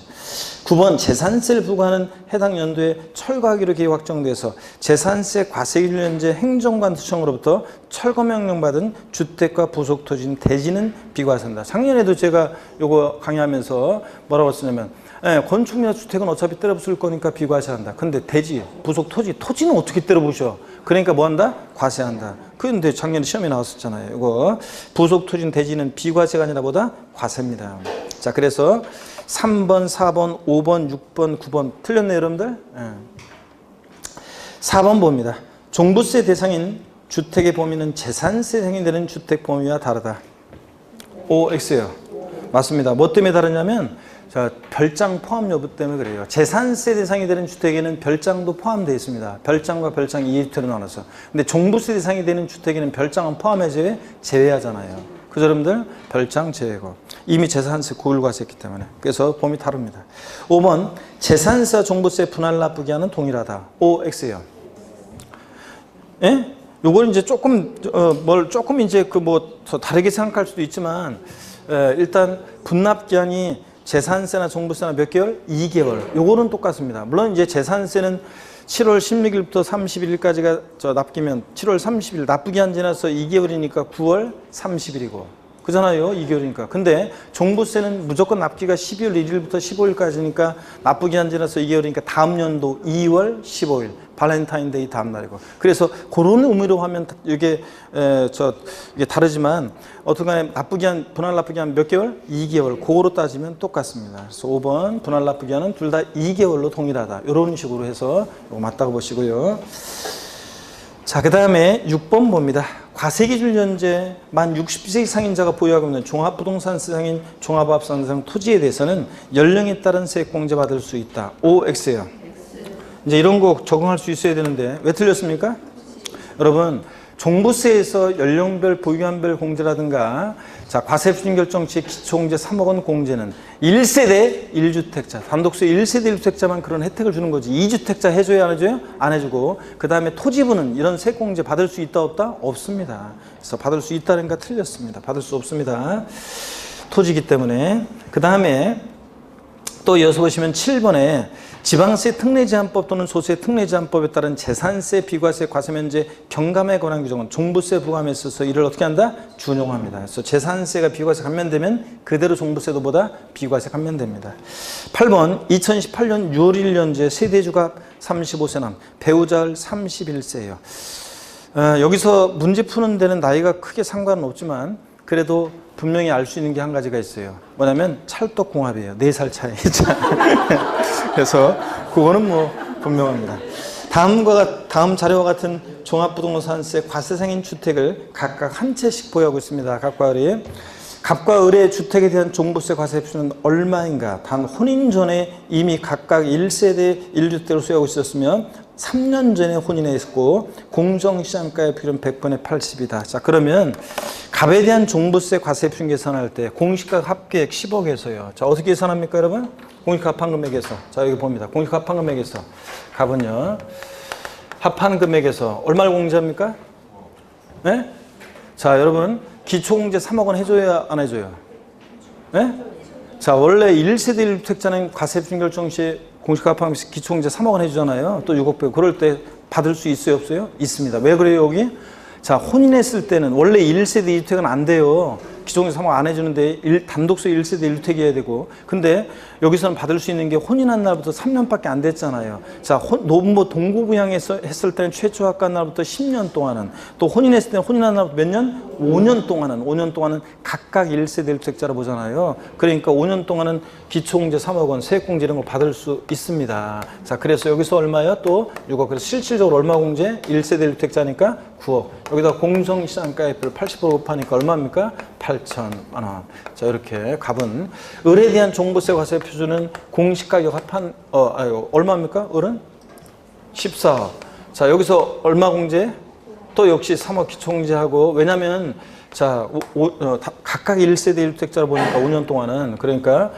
9번 재산세를 부과하는 해당 연도에 철거하기로 계획 확정돼서 재산세 과세기준연제 행정관청으로부터 철거 명령 받은 주택과 부속 토지 대지는 비과세입니다. 작년에도 제가 요거 강의하면서 뭐라고 했냐면 건축이나 주택은 어차피 때려부술 거니까 비과세한다. 근데 대지, 부속 토지는 어떻게 때려부셔? 그러니까 뭐 한다? 과세한다. 그런데 작년에 시험에 나왔었잖아요. 이거 부속 토지는 대지는 비과세가 아니라 보다 과세입니다. 자, 그래서 3번, 4번, 5번, 6번, 9번 틀렸네요, 여러분들? 4번 봅니다. 종부세 대상인 주택의 범위는 재산세 대상이 되는 주택 범위와 다르다. OX예요. 맞습니다. 뭐 때문에 다르냐면 자, 별장 포함 여부 때문에 그래요. 재산세 대상이 되는 주택에는 별장도 포함되어 있습니다. 별장과 별장 2주택으로 나눠서. 근데 종부세 대상이 되는 주택에는 별장은 포함해서 제외하잖아요. 그죠, 여러분들? 별장 제외고. 이미 재산세 고율과세했기 때문에. 그래서 범위 다릅니다. 5번 재산세와 종부세 분할 납부기 한은 동일하다. OX예요. 예? 요걸 이제 조금 조금 이제 그 뭐 더 다르게 생각할 수도 있지만 일단 분납 기한이 재산세나 종부세나 몇 개월? 2개월. 요거는 똑같습니다. 물론 이제 재산세는 7월 16일부터 31일까지가 납기면 7월 30일 납부기한 지나서 2개월이니까 9월 30일이고. 그잖아요. 2개월이니까. 근데 종부세는 무조건 납기가 12월 1일부터 15일까지니까 납부기한 지나서 2개월이니까 다음 연도 2월 15일. 발렌타인데이 다음 날이고. 그래서 그런 의미로 하면 이게 이게 다르지만 어떻게 납부기한 분할 납부기한 몇 개월? 2개월. 그거로 따지면 똑같습니다. 그래서 5번 분할 납부기한은 둘 다 2개월로 동일하다. 이런 식으로 해서 이거 맞다고 보시고요. 자, 그 다음에 6번 봅니다. 과세기준 연제 만 60세 이상인자가 보유하고 있는 종합부동산세상인 종합합산세상 토지에 대해서는 연령에 따른 세액공제 받을 수 있다. OX예요. 이제 이런 거 적응할 수 있어야 되는데 왜 틀렸습니까? 여러분, 종부세에서 연령별 보유한별 공제라든가 자, 과세수준 결정 시 기초공제 3억 원 공제는 1세대 1주택자, 단독세 1세대 1주택자만 그런 혜택을 주는 거지. 2주택자 해줘야 안 해줘요? 안 해주고. 그 다음에 토지부는 이런 세공제 받을 수 있다 없다? 없습니다. 그래서 받을 수 있다는 거 틀렸습니다. 받을 수 없습니다. 토지이기 때문에. 그 다음에 또 이어서 보시면 7번에 지방세 특례제한법 또는 소세 특례제한법에 따른 재산세, 비과세, 과세면제 경감에 관한 규정은 종부세 부과함에 있어서 이를 어떻게 한다? 준용합니다. 그래서 재산세가 비과세 감면되면 그대로 종부세도 보다 비과세 감면됩니다. 8번 2018년 6월 1년제 세대주갑 35세남 배우자를 31세예요. 여기서 문제 푸는 데는 나이가 크게 상관은 없지만 그래도 분명히 알 수 있는 게 한 가지가 있어요. 뭐냐면 찰떡궁합이에요. 4살 차이. 그래서 그거는 뭐 분명합니다. 다음 자료와 같은 종합부동산세 과세상인 주택을 각각 한 채씩 보유하고 있습니다. 갑과 을이. 갑과 을의 주택에 대한 종부세 과세표는 얼마인가? 단 혼인 전에 이미 각각 1세대 1주택을 소유하고 있었으며 3년 전에 혼인했고 공정시장가의 비율은 100분의 80이다. 자, 그러면 갑에 대한 종부세 과세표 계산할 때 공시가격 합계액 10억에서요. 자, 어떻게 계산합니까, 여러분? 공시가격 합한 금액에서. 자, 여기 봅니다. 공시가격 합한 금액에서 갑은요. 합한 금액에서 얼마를 공제합니까? 네? 자, 여러분 기초공제 3억 원 해줘야 안 해줘요? 네? 자, 원래 1세대 1주택자는 과세표 결정 시 공시가격 합하면서 기초공제 3억 원 해주잖아요. 또 6억 빼고 그럴 때 받을 수 있어요, 없어요? 있습니다. 왜 그래요, 여기? 자, 혼인했을 때는 원래 1세대 1주택은 안 돼요. 기존에 3억 안 해주는데 단독세 1세대 1주택이어야 되고. 근데 여기서는 받을 수 있는 게 혼인한 날부터 3년밖에 안 됐잖아요. 자, 노부모 동거부양했을 때는 최초 합간 날부터 10년 동안은, 또 혼인했을 때는 혼인한 날부터 몇 년? 5년 동안은 각각 1세대 1주택자로 보잖아요. 그러니까 5년 동안은 기초공제 3억 원, 세액공제 이런 걸 받을 수 있습니다. 자, 그래서 여기서 얼마요? 또 6억. 그래서 실질적으로 얼마 공제? 1세대 1주택자니까 9억. 여기다 공정시장가액을 80% 곱하니까 얼마입니까? 8천만 원. 자, 이렇게 갑은 을에 대한 종부세 과세 표준은 공시가격 합한 얼마입니까? 을은 14억. 자, 여기서 얼마 공제? 또 역시 3억 기초공제하고. 왜냐면 자, 각각 1세대 1주택자로 보니까 5년 동안은 그러니까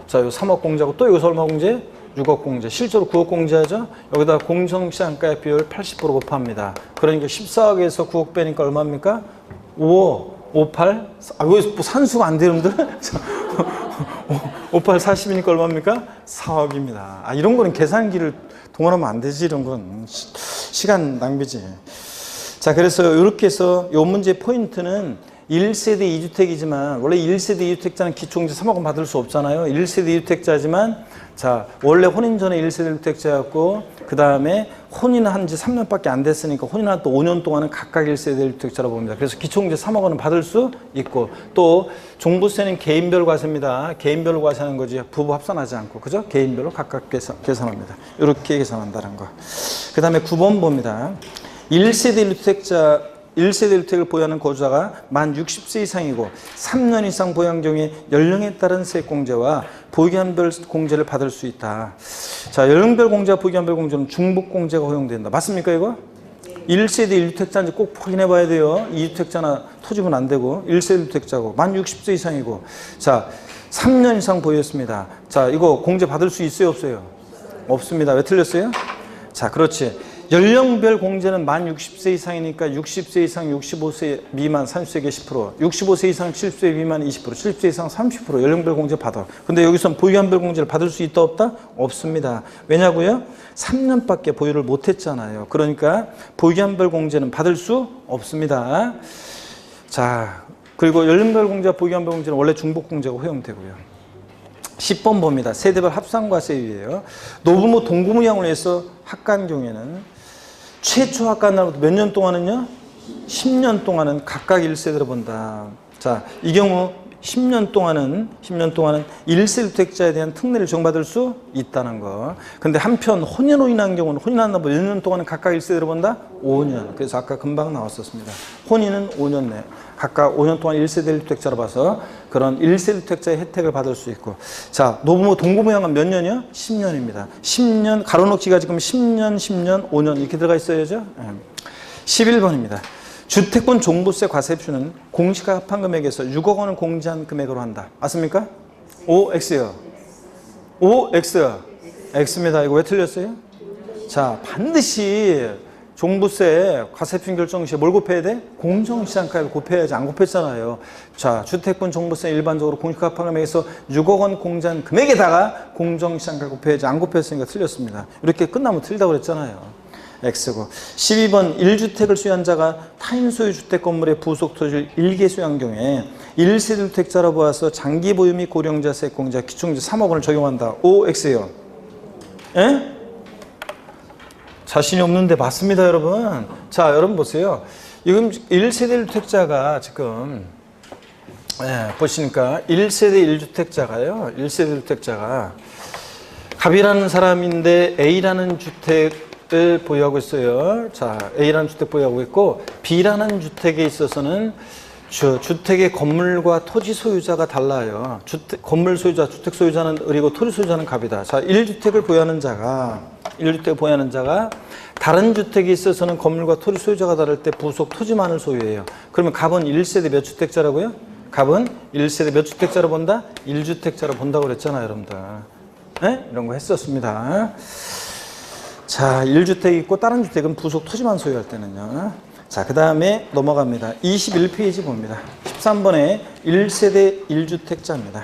자, 요 3억 공제하고 또 여기서 얼마 공제? 6억 공제. 실제로 9억 공제하죠. 여기다 공정시장가액 비율 80% 곱합니다. 그러니까 14억에서 9억 빼니까 얼마입니까? 5억. 58? 아, 왜 뭐 산수가 안 돼요, 여러분들? 58, 40이니까 얼마입니까? 4억입니다. 아, 이런 거는 계산기를 동원하면 안 되지, 이런 건. 시간 낭비지. 자, 그래서 이렇게 해서 이 문제 포인트는 1세대 2주택이지만, 원래 1세대 2주택자는 기초공제 3억 원 받을 수 없잖아요. 1세대 2주택자지만, 자, 원래 혼인 전에 1세대 1주택자였고, 그 다음에 혼인한 지 3년밖에 안 됐으니까 혼인한 또 5년 동안은 각각 1세대 1주택자라고 봅니다. 그래서 기초공제 3억 원은 받을 수 있고, 또 종부세는 개인별 과세입니다. 개인별로 과세하는 거지 부부 합산하지 않고, 그죠? 개인별로 각각 계산합니다. 이렇게 계산한다는 거. 그 다음에 9번 봅니다. 1세대 1주택을 보유하는 거주자가 만 60세 이상이고 3년 이상 보유한 경우에 연령에 따른 세액공제와 보유기한별 공제를 받을 수 있다. 자, 연령별 공제와 보유기한별 공제는 중복공제가 허용된다. 맞습니까, 이거? 1세대 1주택자인지 꼭 확인해 봐야 돼요. 2주택자나 토지분 안 되고 1세대 1주택자고 만 60세 이상이고, 자, 3년 이상 보유했습니다. 자, 이거 공제 받을 수 있어요, 없어요? 없습니다. 왜 틀렸어요? 자, 그렇지. 연령별 공제는 만 60세 이상이니까 60세 이상 65세 미만 30세계 10%, 65세 이상 70세 미만 20%, 70세 이상 30% 연령별 공제 받아. 근데 여기서는 보유한별 공제를 받을 수 있다 없다? 없습니다. 왜냐고요? 3년밖에 보유를 못했잖아요. 그러니까 보유한별 공제는 받을 수 없습니다. 자, 그리고 연령별 공제와 보유한별 공제는 원래 중복 공제가 허용되고요. 10번 봅니다. 세대별 합산과세율이에요. 노부모 동부모양을 해서 학간 경우에는 최초 학간 날부터 몇 년 동안은요? 10년 동안은 각각 1세대로 본다. 자, 이 경우 10년 동안은 1세 주택자에 대한 특례를 적용받을 수 있다는 거. 근데 한편 혼인으로 인한 경우는 혼인한 날부터 몇 년 동안은 각각 1세대로 본다? 5년. 그래서 아까 금방 나왔었습니다. 혼인은 5년 내. 각각 5년 동안 1세대 1주택자로 봐서 그런 1세 주택자의 혜택을 받을 수 있고. 자, 노부모 동부모양은 몇 년이요? 10년입니다. 10년, 가로놓기가 지금 10년, 10년, 5년 이렇게 들어가 있어야죠. 11번입니다. 주택분 종부세 과세표는 공시가 합한 금액에서 6억 원을 공제한 금액으로 한다. 맞습니까? O, X요. O, X. X입니다. 이거 왜 틀렸어요? 자, 반드시 종부세 과세표 결정 시에 뭘 곱해야 돼? 공정시장가액을 곱해야지. 안 곱했잖아요. 자, 주택분 종부세 일반적으로 공시가 합한 금액에서 6억 원 공제한 금액에다가 공정시장가액 곱해야지. 안 곱했으니까 틀렸습니다. 이렇게 끝나면 틀리다고 그랬잖아요. X고. 12번 1주택을 소유한 자가 타인 소유 주택 건물의 부속 토지를 일개 소유한 경우에 1세 주택자로 보아서 장기 보유 및 고령자 세액공제와 기초공제 3억 원을 적용한다. O, X요. 에? 자신이 없는데 맞습니다, 여러분. 자, 여러분 보세요. 지금 1세대 1주택자가 지금 보시니까 1세대 1주택자가요. 1세대 1주택자가 갑이라는 사람인데 A라는 주택을 보유하고 있어요. 자, A라는 주택 보유하고 있고 B라는 주택에 있어서는 주택의 건물과 토지 소유자가 달라요. 건물 소유자, 주택 소유자는 을이고 토지 소유자는 갑이다. 자, 1주택을 보유하는 자가 다른 주택에 있어서는 건물과 토지 소유자가 다를 때 부속 토지만을 소유해요. 그러면 갑은 1세대 몇 주택자라고요? 갑은 1세대 몇 주택자로 본다? 1주택자로 본다고 그랬잖아요, 여러분들. 네? 이런 거 했었습니다. 자, 1주택이 있고 다른 주택은 부속 토지만 소유할 때는요. 자, 그 다음에 넘어갑니다. 21페이지 봅니다. 13번에 1세대 1주택자입니다.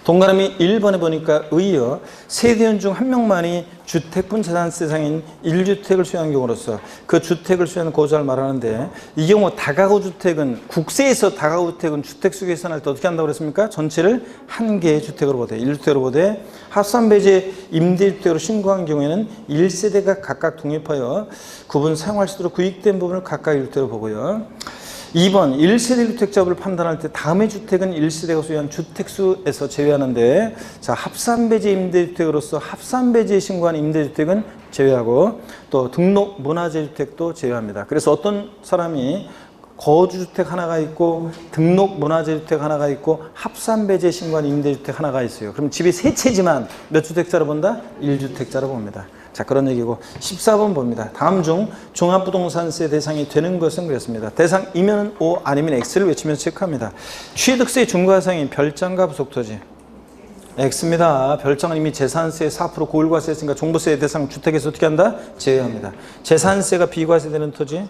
동그라미 1번에 보니까 의여 세대원 중 한 명만이 주택분 재산세상인 1주택을 소유한 경우로서 그 주택을 소유하는 거주자를 말하는데, 이 경우 다가구 주택은 국세에서 다가구 주택은 주택수 계산할 때 어떻게 한다고 그랬습니까? 전체를 한 개의 주택으로 보되 1주택으로 보되 합산배제 임대주택으로 신고한 경우에는 1세대가 각각 독립하여 구분 사용할 수 있도록 구입된 부분을 각각 1주택으로 보고요. 2번 1세대 주택자를 판단할 때 다음의 주택은 1세대가 소유한 주택수에서 제외하는데, 자, 합산배제 임대주택으로서 합산배제에 신고한 임대주택은 제외하고 또 등록 문화재 주택도 제외합니다. 그래서 어떤 사람이 거주주택 하나가 있고 등록 문화재 주택 하나가 있고 합산배제에 신고한 임대주택 하나가 있어요. 그럼 집이 세 채지만 몇 주택자로 본다? 1주택자로 봅니다. 자, 그런 얘기고 14번 봅니다. 다음 중 종합부동산세 대상이 되는 것은 그랬습니다. 대상이면 O 아니면 X를 외치면서 체크합니다. 취득세 중과상인 별장과 부속토지. X입니다. 별장은 이미 재산세 4% 고율과세 했으니까 종부세 대상 주택에서 어떻게 한다? 제외합니다. 재산세가 비과세되는 토지.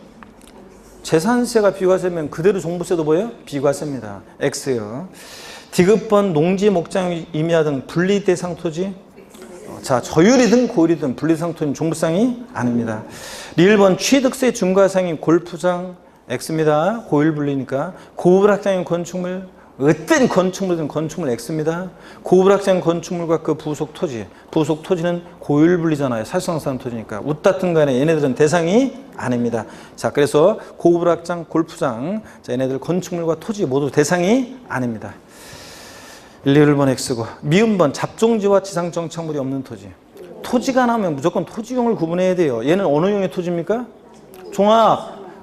재산세가 비과세면 그대로 종부세도 뭐예요? 비과세입니다. X요. 디귿번 농지 목장 임야 등 분리대상 토지. 자, 저율이든 고율이든 분리대상 토지는 종부상이 아닙니다. 리을번 취득세 중과상인 골프장 X입니다. 고율 분리니까. 고불확장인 건축물, 어떤 건축물이든 건축물 X입니다. 고불확장 건축물과 그 부속 토지. 부속 토지는 고율 분리잖아요. 사실상산 토지니까. 웃다튼 간에 얘네들은 대상이 아닙니다. 자, 그래서 고불확장, 골프장. 자, 얘네들 건축물과 토지 모두 대상이 아닙니다. 1, 2번 X고. 미음번 잡종지와 지상정착물이 없는 토지. 토지가 나오면 무조건 토지용을 구분해야 돼요. 얘는 어느 용의 토지입니까?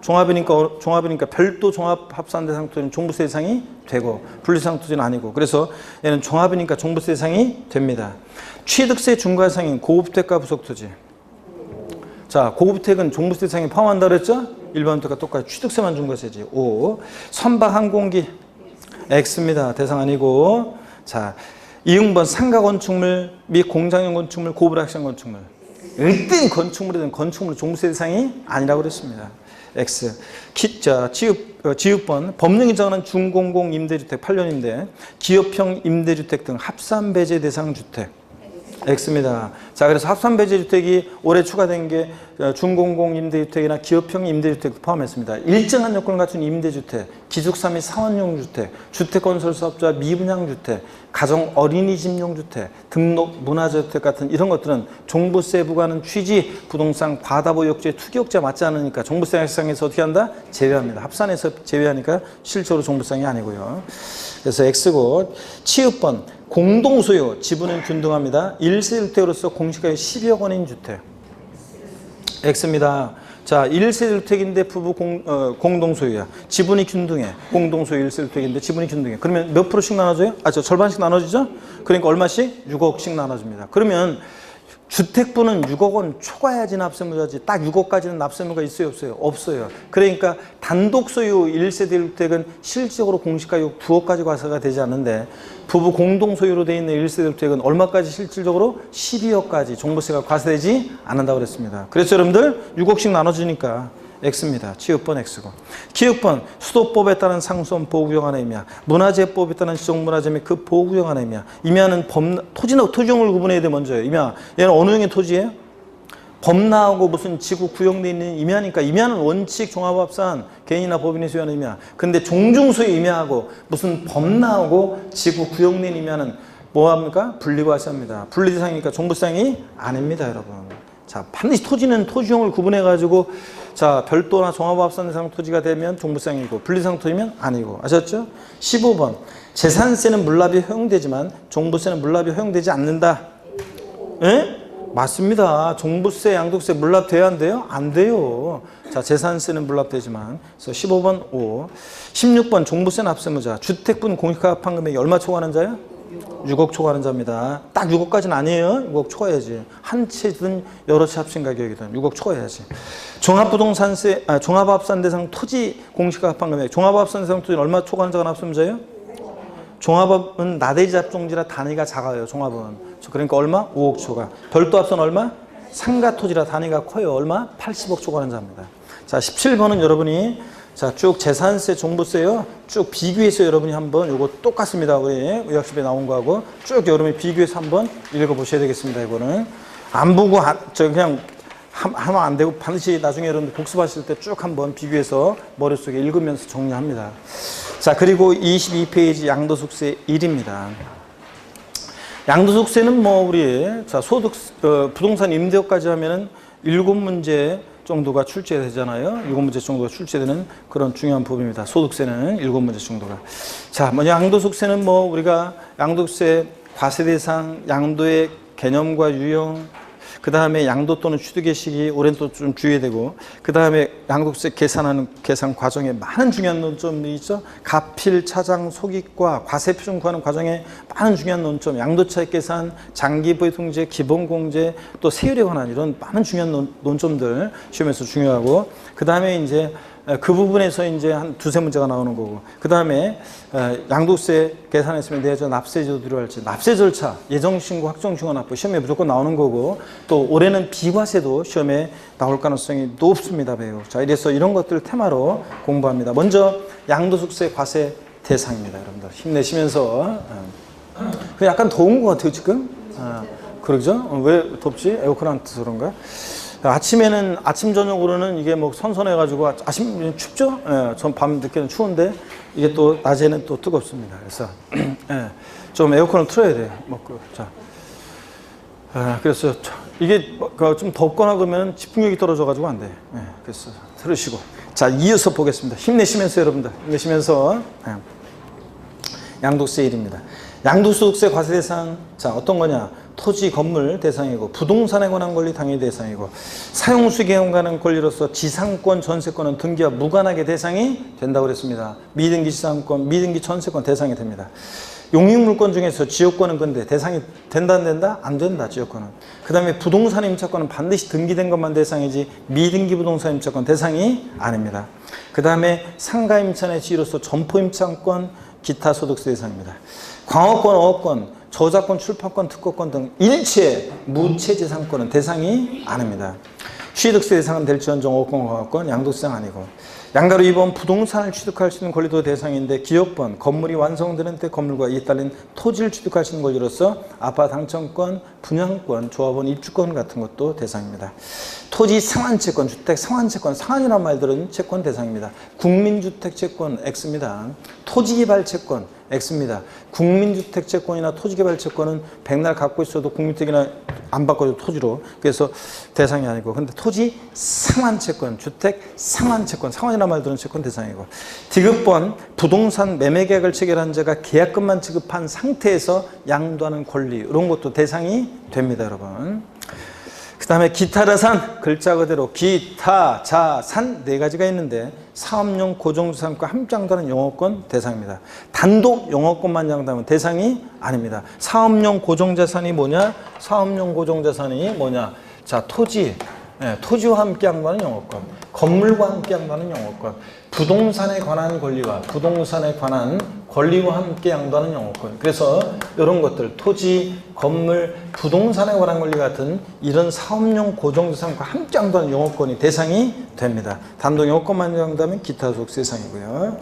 종합이니까 별도 종합합산 대상 토지는 종부세 대상이 되고 분리대상 토지는 아니고, 그래서 얘는 종합이니까 종부세 대상이 됩니다. 취득세 중과상인 고급택과 부속토지. 자, 고급택은 종부세 대상에 포함한다 그랬죠? 일반주택과 똑같이 취득세만 중과세지. 5. 선박 항공기 X입니다. 대상 아니고. 자, 이응번 상가 건축물 및 공장용 건축물, 고불확장 건축물. 어떤 건축물이든 건축물 종부세 대상이 아니라고 그랬습니다. X. 지읒번 법령이 정하는 중공공 임대주택 8년 임대, 기업형 임대주택 등 합산 배제 대상 주택 X입니다. 자, 그래서 합산 배제 주택이 올해 추가된 게 중공공 임대주택이나 기업형 임대주택 포함했습니다. 일정한 요건을 갖춘 임대주택, 기숙사 및 사원용 주택, 주택건설 사업자 미분양 주택, 가정 어린이집용 주택, 등록 문화주택 같은 이런 것들은 종부세 부과하는 취지, 부동산 과다보유억제, 투기억제 맞지 않으니까 종부세 합산에서 어떻게 한다? 제외합니다. 합산에서 제외하니까 실제로 종부세이 아니고요. 그래서 X고. 치읓번 공동소유, 지분은 균등합니다. 1세주택으로서 공시가액 10억 원인 주택 X입니다. 자, 1세주택인데 부부 공동소유야. 지분이 균등해. 공동소유 1세주택인데 지분이 균등해. 그러면 몇 프로씩 나눠줘요? 절반씩 나눠지죠? 그러니까 얼마씩? 6억씩 나눠줍니다. 그러면 주택부는 6억 원 초과해야지 납세무자지. 딱 6억까지는 납세무가 있어요, 없어요? 없어요. 그러니까 단독 소유 1세대 주택은 실질적으로 공시가격 2억까지 과세가 되지 않는데, 부부 공동 소유로 되어 있는 1세대 주택은 얼마까지 실질적으로? 12억까지 종부세가 과세되지 않는다고 그랬습니다. 그래서 여러분들 6억씩 나눠주니까 X입니다. 치읓번 X고. 기획번 수도법에 따른 상수원 보호구역 안에 임야, 문화재법에 따른 지정문화재 및 그 보호구역 안에 임야. 임야는 토지용을 구분해야 돼. 먼저요. 임야. 얘는 어느 형의 토지예요? 범나하고 무슨 지구 구역내에 있는 임야니까 임야는 원칙 종합합산 개인이나 법인이 소유하는 임야. 근데 종중소유 임야하고 무슨 범나하고 지구 구역내에 있는 임야는 뭐합니까? 분리과세합니다. 분리대상이니까 종부상이 아닙니다, 여러분. 자, 반드시 토지는 토지용을 구분해가지고, 자, 별도나 종합합산 대상 토지가 되면 종부상이고 분리대상 토지면 아니고. 아셨죠? 15번 재산세는 물납이 허용되지만 종부세는 물납이 허용되지 않는다. 예? 맞습니다. 종부세, 양도세 물납돼야 안 돼요? 안 돼요. 자, 재산세는 물납되지만. 그래서 15번 O. 16번 종부세 납세무자. 주택분 공시가 합한 금액이 얼마 초과하는 자예요? 6억 초과하는 자입니다. 딱 6억까지는 아니에요. 6억 초과해야지. 한 채든 여러 채 합친 가격이든 6억 초과해야지. 종합부동산세, 종합합산 대상 토지 공시가 합한 금액. 종합합산 대상 토지는 얼마 초과하는 자가 납세무자예요? 종합은 나대지 잡종지라 단위가 작아요. 종합은. 그러니까 얼마? 5억 초과. 별도 합산 얼마? 상가 토지라 단위가 커요. 얼마? 80억 초과하는 자입니다. 자, 17번은 여러분이 자, 쭉 재산세, 종부세요. 쭉 비교해서 여러분이 한번 요거 똑같습니다. 우리 의학습에 나온 거하고 쭉 여러분이 비교해서 한번 읽어보셔야 되겠습니다. 이거는 안 보고 그냥 하면 안 되고 반드시 나중에 여러분들 복습하실 때 쭉 한번 비교해서 머릿속에 읽으면서 정리합니다. 자, 그리고 22페이지 양도소득세 1입니다. 양도소득세는 뭐 우리 자 소득 부동산 임대업까지 하면은 7문제 정도가 출제되잖아요. 7문제 정도가 출제되는 그런 중요한 부분입니다. 소득세는 7문제 정도가. 자, 먼저 양도소득세는 뭐 우리가 양도세 과세 대상, 양도의 개념과 유형, 그 다음에 양도 또는 취득의 시기, 올해는 또 좀 주의해야 되고, 그 다음에 양도세 계산하는 계산 과정에 많은 중요한 논점이 있죠. 가필, 차장, 속익과 과세 표준 구하는 과정에 많은 중요한 논점, 양도차익 계산, 장기보유 통제, 기본공제, 또 세율에 관한 이런 많은 중요한 논점들 시험에서 중요하고, 그 다음에 이제 그 부분에서 이제 한 두세 문제가 나오는 거고, 그 다음에 양도세 계산했으면 내야죠 납세제도 들어갈지, 납세 절차, 예정신고, 확정신고 납부 시험에 무조건 나오는 거고, 또 올해는 비과세도 시험에 나올 가능성이 높습니다. 매우. 자, 이래서 이런 것들 테마로 공부합니다. 먼저 양도소득세 과세 대상입니다. 여러분들 힘내시면서. 약간 더운 것 같아요 지금. 그러죠? 왜 덥지? 에어컨 안 트서 그런가? 아침에는, 아침 저녁으로는 이게 뭐 선선해가지고, 아침 춥죠? 예, 전 밤 늦게는 추운데, 이게 또 낮에는 또 뜨겁습니다. 그래서, 예, 좀 에어컨을 틀어야 돼요. 자. 그래서, 이게 좀 덥거나 그러면 집중력이 떨어져가지고 안 돼. 예, 그래서 틀으시고. 자, 이어서 보겠습니다. 힘내시면서 여러분들. 힘내시면서. 양도세 1입니다. 양도소득세 과세 대상, 자, 어떤 거냐? 토지, 건물 대상이고, 부동산에 관한 권리 당연히 대상이고, 사용수익에 관한 권리로서 지상권, 전세권은 등기와 무관하게 대상이 된다고 그랬습니다. 미등기 지상권, 미등기 전세권 대상이 됩니다. 용익물권 중에서 지역권은 근데 대상이 된다, 안 된다? 안 된다, 지역권은. 그 다음에 부동산 임차권은 반드시 등기된 것만 대상이지, 미등기 부동산 임차권 대상이 아닙니다. 그 다음에 상가 임차의 지위로서 점포 임차권, 기타 소득세 대상입니다. 광업권, 어업권, 저작권, 출판권, 특허권 등 일체 무체재산권은 대상이 아닙니다. 취득세 대상은 될지언정 어업권, 광업권, 양도세 대상 아니고, 양가로 2번 부동산을 취득할 수 있는 권리도 대상인데, 기업권, 건물이 완성되는 때 건물과 이에 따른 토지를 취득할 수 있는 권리로서 아파트 당첨권, 분양권, 조합원 입주권 같은 것도 대상입니다. 토지 상환채권, 주택 상환채권, 상환이라는 말들은 채권 대상입니다. 국민주택채권 X입니다. 토지개발채권 X입니다. 국민주택채권이나 토지개발채권은 백날 갖고 있어도 국민주택이나 안 바꿔도 토지로, 그래서 대상이 아니고, 근데 토지 상환채권, 주택 상환채권, 상환이라는 말들은 채권 대상이고, 디귿번 부동산 매매계약을 체결한 자가 계약금만 지급한 상태에서 양도하는 권리, 이런 것도 대상이 됩니다, 여러분. 그 다음에 기타 자산, 글자 그대로 기타 자산 네 가지가 있는데, 사업용 고정자산과 함께 양도하는 영업권 대상입니다. 단독 영업권만 양도하면 대상이 아닙니다. 사업용 고정자산이 뭐냐? 사업용 고정자산이 뭐냐? 자, 토지, 토지와 함께 양도하는 영업권, 건물과 함께 양도하는 영업권, 부동산에 관한 권리와 부동산에 관한 권리와 함께 양도하는 영업권. 그래서 이런 것들, 토지, 건물, 부동산에 관한 권리 같은 이런 사업용 고정자산과 함께 양도하는 영업권이 대상이 됩니다. 단독 영업권만 양도하면 기타 소득세 대상이고요.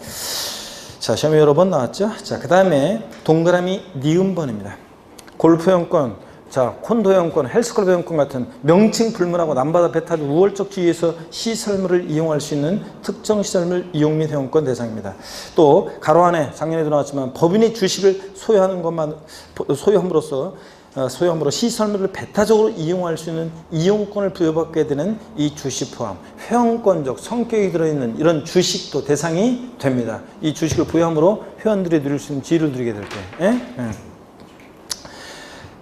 자, 시험에 여러 번 나왔죠? 자, 그 다음에 동그라미 니은번입니다. 골프용권, 자, 콘도용권, 헬스클럽 용권 같은 명칭 불문하고 남바다 배탈 우월적 지위에서 시설물을 이용할 수 있는 특정 시설물 이용 및 회원권 대상입니다. 또 가로 안에 작년에도 나왔지만 법인이 주식을 소유하는 것만 소유함으로 시설물을 배타적으로 이용할 수 있는 이용권을 부여받게 되는 이 주식 포함, 회원권적 성격이 들어있는 이런 주식도 대상이 됩니다. 이 주식을 부여함으로 회원들이 누릴 수 있는 지위를 누리게 될 때.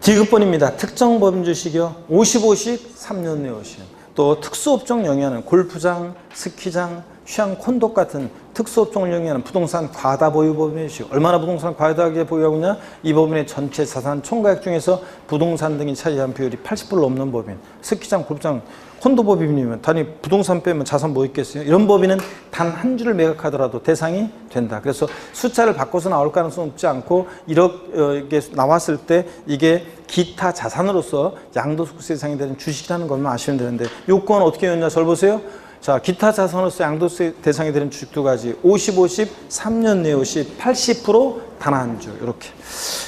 디귿번입니다. 특정 법인 주식이요. 50-50, 3년 내 50. 또 특수업종 영위하는 골프장, 스키장, 휴양 콘도 같은 특수업종을 영위하는 부동산 과다 보유 법인의 주식. 얼마나 부동산 과다하게 보유하고 있냐? 이 법인의 전체 자산 총가액 중에서 부동산 등이 차지한 비율이 80% 넘는 법인. 스키장, 골프장, 콘도 법인이면 단위 부동산 빼면 자산 뭐 있겠어요? 이런 법인은 단 한 주를 매각하더라도 대상이 된다. 그래서 숫자를 바꿔서 나올 가능성은 없지 않고, 이렇게 나왔을 때 이게 기타 자산으로서 양도소득세 대상이 되는 주식이라는 것만 아시면 되는데, 요건 어떻게 했냐? 잘 보세요. 자, 기타 자산으로서 양도세 대상이 되는 주식 두 가지. 50-50, 3년 내 50, 80% 단 한 주. 이렇게.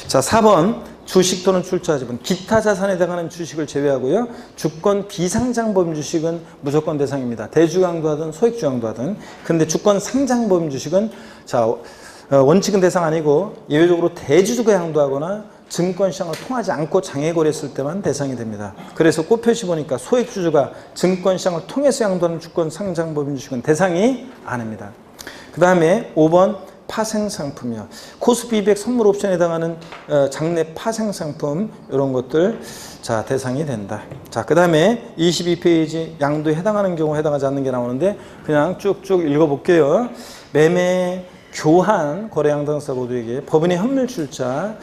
자, 4번. 주식 또는 출자 지분, 기타 자산에 해당하는 주식을 제외하고요. 주권 비상장법인 주식은 무조건 대상입니다. 대주양도하든 소액주양도하든. 근데 주권 상장법인 주식은, 자, 원칙은 대상 아니고 예외적으로 대주주가 양도하거나 증권시장을 통하지 않고 장외거래했을 때만 대상이 됩니다. 그래서 꽃표시 보니까 소액주주가 증권시장을 통해서 양도하는 주권 상장법인 주식은 대상이 아닙니다. 그 다음에 5번 파생상품이요. 코스피 200 선물 옵션에 해당하는 장내 파생상품, 이런 것들, 자, 대상이 된다. 자, 그 다음에 22페이지 양도에 해당하는 경우 해당하지 않는 게 나오는데 그냥 쭉쭉 읽어볼게요. 매매 교한 거래 양도당사 모두에게 법인의 현물 출자,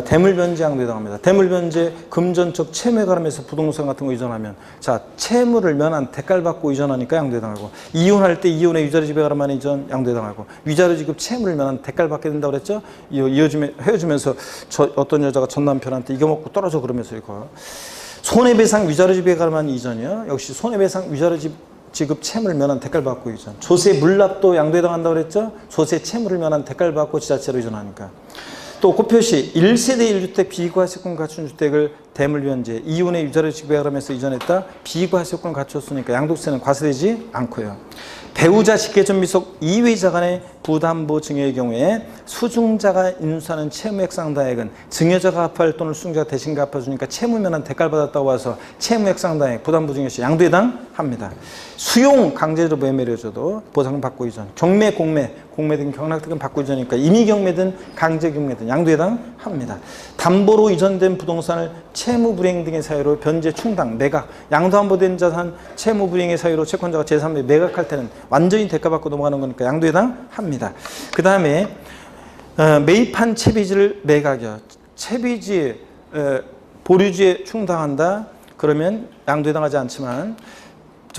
대물변제 양도해당합니다. 대물변제 금전적 채무에 관하면서 부동산 같은 거 이전하면 자 채무를 면한 대가를 받고 이전하니까 양도해당하고 이혼할 때 이혼의 위자료 지배 가람한 이전 양도해당하고 위자료 지급 채무를 면한 대가를 받게 된다고 그랬죠. 헤어지면서 어떤 여자가 전 남편한테 이거 먹고 떨어져 그러면서 이거 손해배상 위자료 지배 가람한 이전이요. 역시 손해배상 위자료 지급 채무를 면한 대가를 받고 이전. 조세 물납도 양도해당한다고 그랬죠. 조세 채무를 면한 대가를 받고 지자체로 이전하니까. 또 고표시 1세대 1주택 비과세권 갖춘 주택을 대물변제 이혼의 위자료 지급에 하면서 이전했다. 비과세권 갖췄으니까 양도세는 과세되지 않고요. 배우자 직계전 미속 이외자 간의 부담보 증여의 경우에 수증자가 인수하는 채무액 상당액은 증여자가 갚아야 할 돈을 수증자가 대신 갚아주니까 채무면한 대가를 받았다고 해서 채무액 상당액 부담보 증여 시 양도해당합니다. 수용 강제로 매매를 줘도 보상받고 이전 경매 공매 등 경락 등은 받고 이전이니까 임의 경매든 강제 경매든 양도해당합니다. 담보로 이전된 부동산을 채무 불이행 등의 사유로 변제 충당 매각 양도함보된 자산 채무 불이행의 사유로 채권자가 제3의 매각할 때는 완전히 대가받고 넘어가는 거니까 양도해당합니다. 그 다음에 매입한 채비지를 매각이요. 채비지 보류지에 충당한다. 그러면 양도해당하지 않지만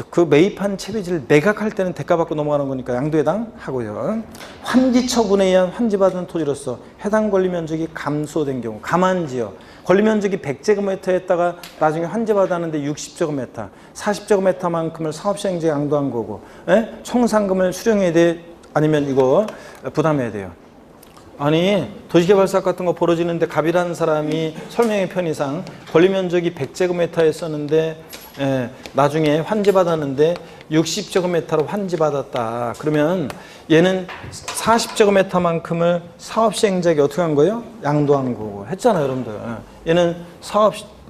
그 매입한 채비지를 매각할 때는 대가받고 넘어가는 거니까 양도해당하고요. 환지 처분에 의한 환지받은 토지로서 해당 권리면적이 감소된 경우 감안지요. 권리면적이 100제곱미터였다가 나중에 환지받았는데 60제곱미터, 40제곱미터만큼을 상업시행자에 양도한 거고 총상금을 수령해야 돼? 아니면 이거 부담해야 돼요? 아니 도시개발사업 같은 거 벌어지는데 갑이라는 사람이 설명의 편의상 권리면적이 100제곱미터였었는데 나중에 환지받았는데 60제곱미터로 환지받았다. 그러면 얘는 40제곱미터만큼을 사업시행자에게 어떻게 한 거예요? 양도한 거고 했잖아요 여러분들. 얘는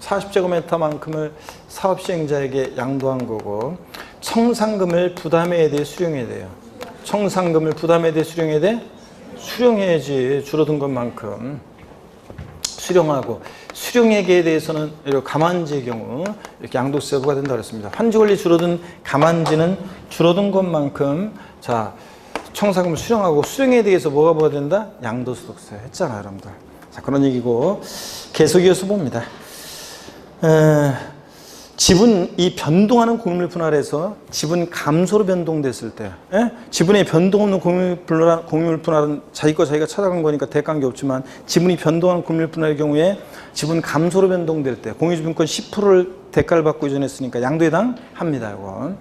40제곱미터만큼을 사업시행자에게 양도한 거고 청산금을 부담해야 돼? 수령해야 돼요? 청산금을 부담해야 돼? 수령해야 돼? 수령해야지. 줄어든 것만큼 수령하고 수령액에 대해서는 이렇게 감안지의 경우 이렇게 양도세 부과가 된다고 했습니다. 환지권리 줄어든 감안지는 줄어든 것만큼 자 청산금을 수령하고 수령에 대해서 뭐가 부과된다? 양도소득세 했잖아요 여러분들. 자 그런 얘기고 계속 이어서 봅니다. 지분이 변동하는 공유물 분할에서 지분 감소로 변동됐을 때 지분의 변동 없는 공유물 분할은 자기 거 자기가 찾아간 거니까 대가한 게 없지만 지분이 변동하는 공유물 분할의 경우에 지분 감소로 변동될 때 공유지분권 10%를 대가를 받고 이전했으니까 양도해당합니다. 이거.